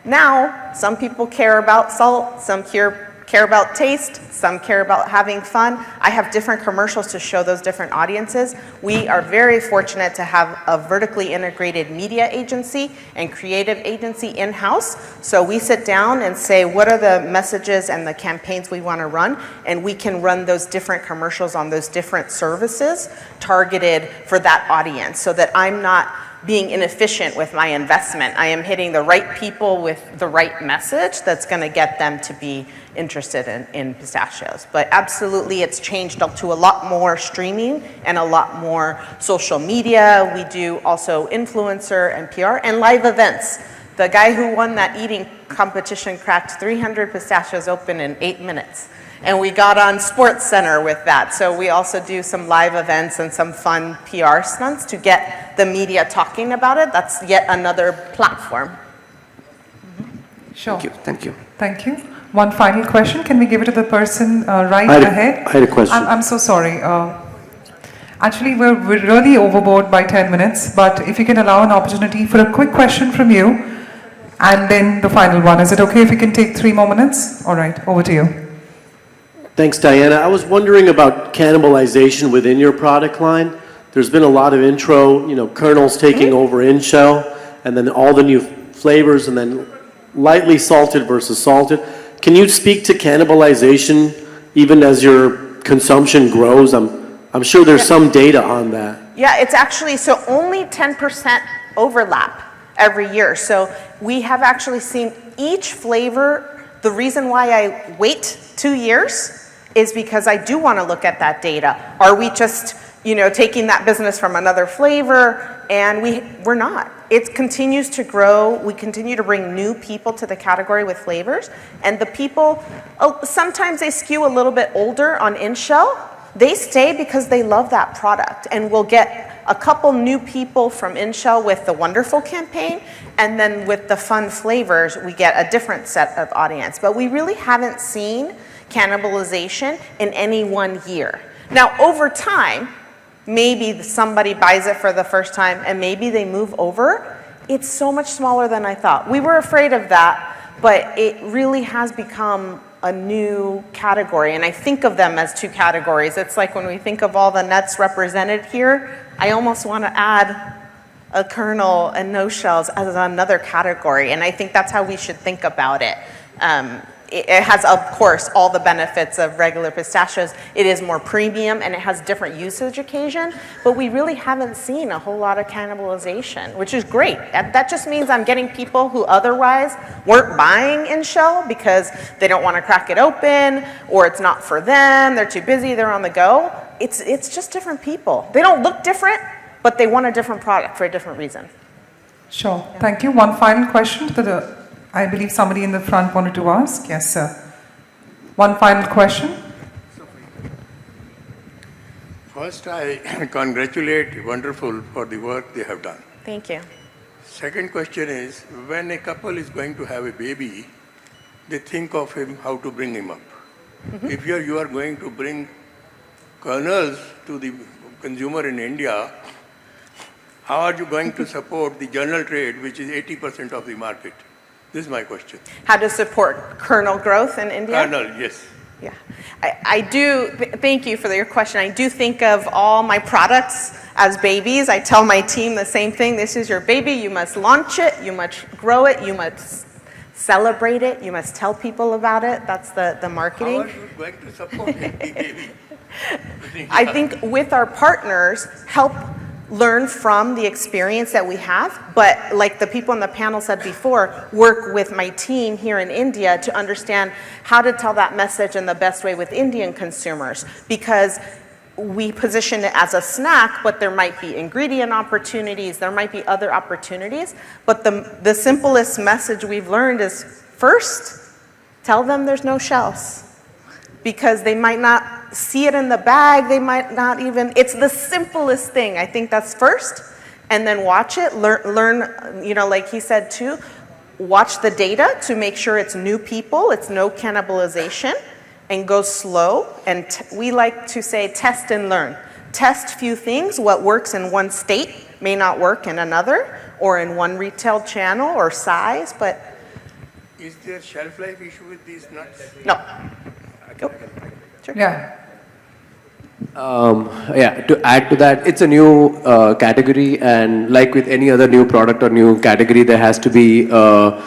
Now, some people care about salt, some care about taste, some care about having fun. I have different commercials to show those different audiences. We are very fortunate to have a vertically integrated media agency and creative agency in-house. So we sit down and say, what are the messages and the campaigns we want to run? And we can run those different commercials on those different services targeted for that audience, so that I'm not being inefficient with my investment. I am hitting the right people with the right message that's going to get them to be interested in pistachios. But absolutely, it's changed up to a lot more streaming and a lot more social media. We do also influencer and PR and live events. The guy who won that eating competition cracked 300 pistachios open in 8 minutes. And we got on Sports Center with that. So we also do some live events and some fun PR stunts to get the media talking about it. That's yet another platform. Sure. Thank you. Thank you. Thank you. One final question. Can we give it to the person right ahead? I had a question. I'm so sorry. Actually, we're really overboard by 10 minutes, but if you can allow an opportunity for a quick question from you, and then the final one. Is it okay if we can take 3 more minutes? All right, over to you. Thanks, Diana. I was wondering about cannibalization within your product line. There's been a lot of intro, kernels taking over in shell, and then all the new flavors, and then lightly salted versus salted. Can you speak to cannibalization even as your consumption grows? I'm sure there's some data on that. Yeah, it's actually, so only 10% overlap every year. So we have actually seen each flavor. The reason why I wait 2 years is because I do want to look at that data. Are we just, taking that business from another flavor? And we're not. It continues to grow. We continue to bring new people to the category with flavors. And the people, sometimes they skew a little bit older on in-shell. They stay because they love that product. And we'll get a couple new people from in-shell with the Wonderful campaign. And then with the fun flavors, we get a different set of audience. But we really haven't seen cannibalization in any 1 year. Now, over time, maybe somebody buys it for the first time and maybe they move over. It's so much smaller than I thought. We were afraid of that, but it really has become a new category. And I think of them as 2 categories. It's like when we think of all the nuts represented here, I almost want to add a kernel and no shells as another category. And I think that's how we should think about it. It has, of course, all the benefits of regular pistachios. It is more premium and it has different usage occasion, but we really haven't seen a whole lot of cannibalization, which is great. That just means I'm getting people who otherwise weren't buying in shell because they don't want to crack it open, or it's not for them, they're too busy, they're on the go. It's just different people. They don't look different, but they want a different product for a different reason. Sure. Thank you. One final question to I believe somebody in the front wanted to ask. Yes, sir. One final question. First, I congratulate Wonderful for the work they have done. Thank you. Second question is, when a couple is going to have a baby, they think of him how to bring him up. If you are going to bring kernels to the consumer in India, how are you going to support the general trade, which is 80% of the market? This is my question. How to support kernel growth in India? Kernel, yes. Yeah, I do, thank you for your question. I do think of all my products as babies. I tell my team the same thing. This is your baby. You must launch it. You must grow it. You must celebrate it. You must tell people about it. That's the marketing. How are you going to support the baby? I think with our partners, help learn from the experience that we have, but like the people on the panel said before, work with my team here in India to understand how to tell that message in the best way with Indian consumers, because we position it as a snack, but there might be ingredient opportunities, there might be other opportunities, but the simplest message we've learned is first, tell them there's no shells, because they might not see it in the bag, they might not even, it's the simplest thing. I think that's first, and then watch it, learn, you know, like he said too, watch the data to make sure it's new people, it's no cannibalization, and go slow. And we like to say test and learn. Test few things, what works in one state may not work in another, or in one retail channel or size, but. Is there shelf life issue with these nuts? No. Go. Sure. Yeah. To add to that, it's a new category, and like with any other new product or new category, there has to be a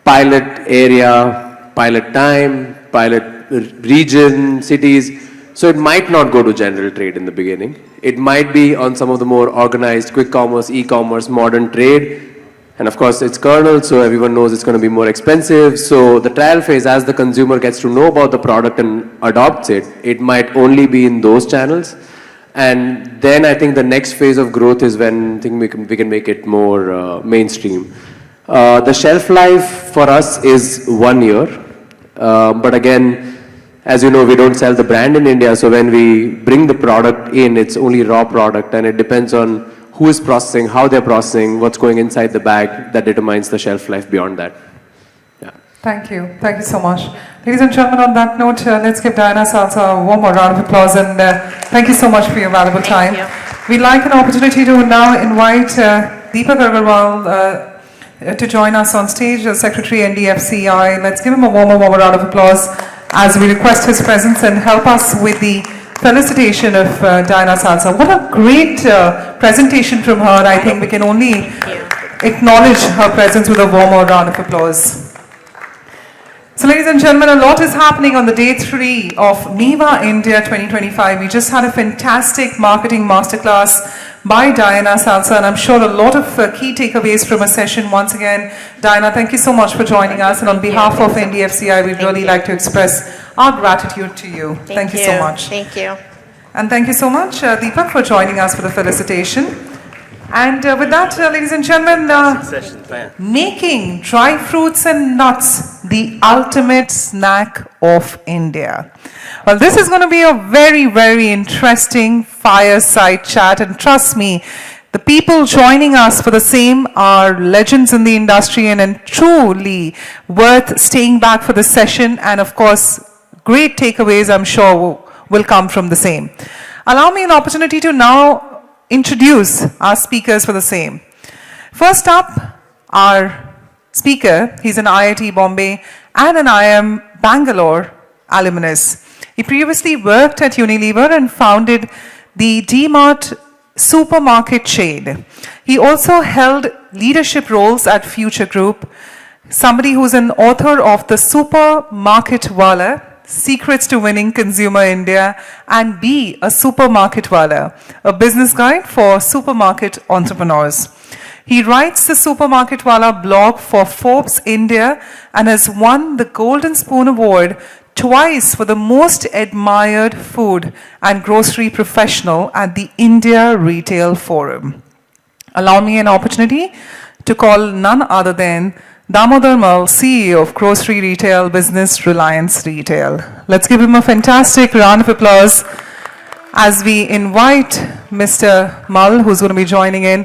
pilot area, pilot time, pilot region, cities. So it might not go to general trade in the beginning. It might be on some of the more organized quick commerce, e-commerce, modern trade. And of course, it's kernel, so everyone knows it's going to be more expensive. So the trial phase, as the consumer gets to know about the product and adopts it, it might only be in those channels. And then I think the next phase of growth is when I think we can make it more mainstream. The shelf life for us is 1 year. But again, as you know, we don't sell the brand in India. So when we bring the product in, it's only raw product, and it depends on who is processing, how they're processing, what's going inside the bag, that determines the shelf life beyond that. Yeah. Thank you. Thank you so much. Ladies and gentlemen, on that note, let's give Diana Salsa a warm round of applause, and thank you so much for your valuable time. We'd like an opportunity to now invite Deepak Agarwal to join us on stage as Secretary NDFCI. Let's give him a warm round of applause as we request his presence and help us with the felicitation of Diana Salsa. What a great presentation from her. I think we can only acknowledge her presence with a warm round of applause. So ladies and gentlemen, a lot is happening on the day 3 of Mewa India 2025. We just had a fantastic marketing masterclass by Diana Salsa, and I'm sure a lot of key takeaways from a session. Once again, Diana, thank you so much for joining us, and on behalf of NDFCI, we'd really like to express our gratitude to you. Thank you so much. Thank you. And thank you so much, Deepak, for joining us for the felicitation. And with that, ladies and gentlemen, making dry fruits and nuts the ultimate snack of India. Well, this is going to be a very, very interesting fireside chat, and trust me, the people joining us for the same are legends in the industry, and truly worth staying back for the session, and of course, great takeaways I'm sure will come from the same. Allow me an opportunity to now introduce our speakers for the same. First up, our speaker, he's an IIT Bombay and an IIM Bangalore alumnus. He previously worked at Unilever and founded the D-Mart supermarket chain. He also held leadership roles at Future Group, somebody who's an author of The Supermarket Wala, Secrets to Winning Consumer India, and Be a Supermarket Wala, a business guide for supermarket entrepreneurs. He writes the Supermarket Wala blog for Forbes India and has won the Golden Spoon Award twice for the most admired food and grocery professional at the India Retail Forum. Allow me an opportunity to call none other than Damodar Mal, CEO of grocery retail business Reliance Retail. Let's give him a fantastic round of applause. as we invite Mr. Mull, who's going to be joining in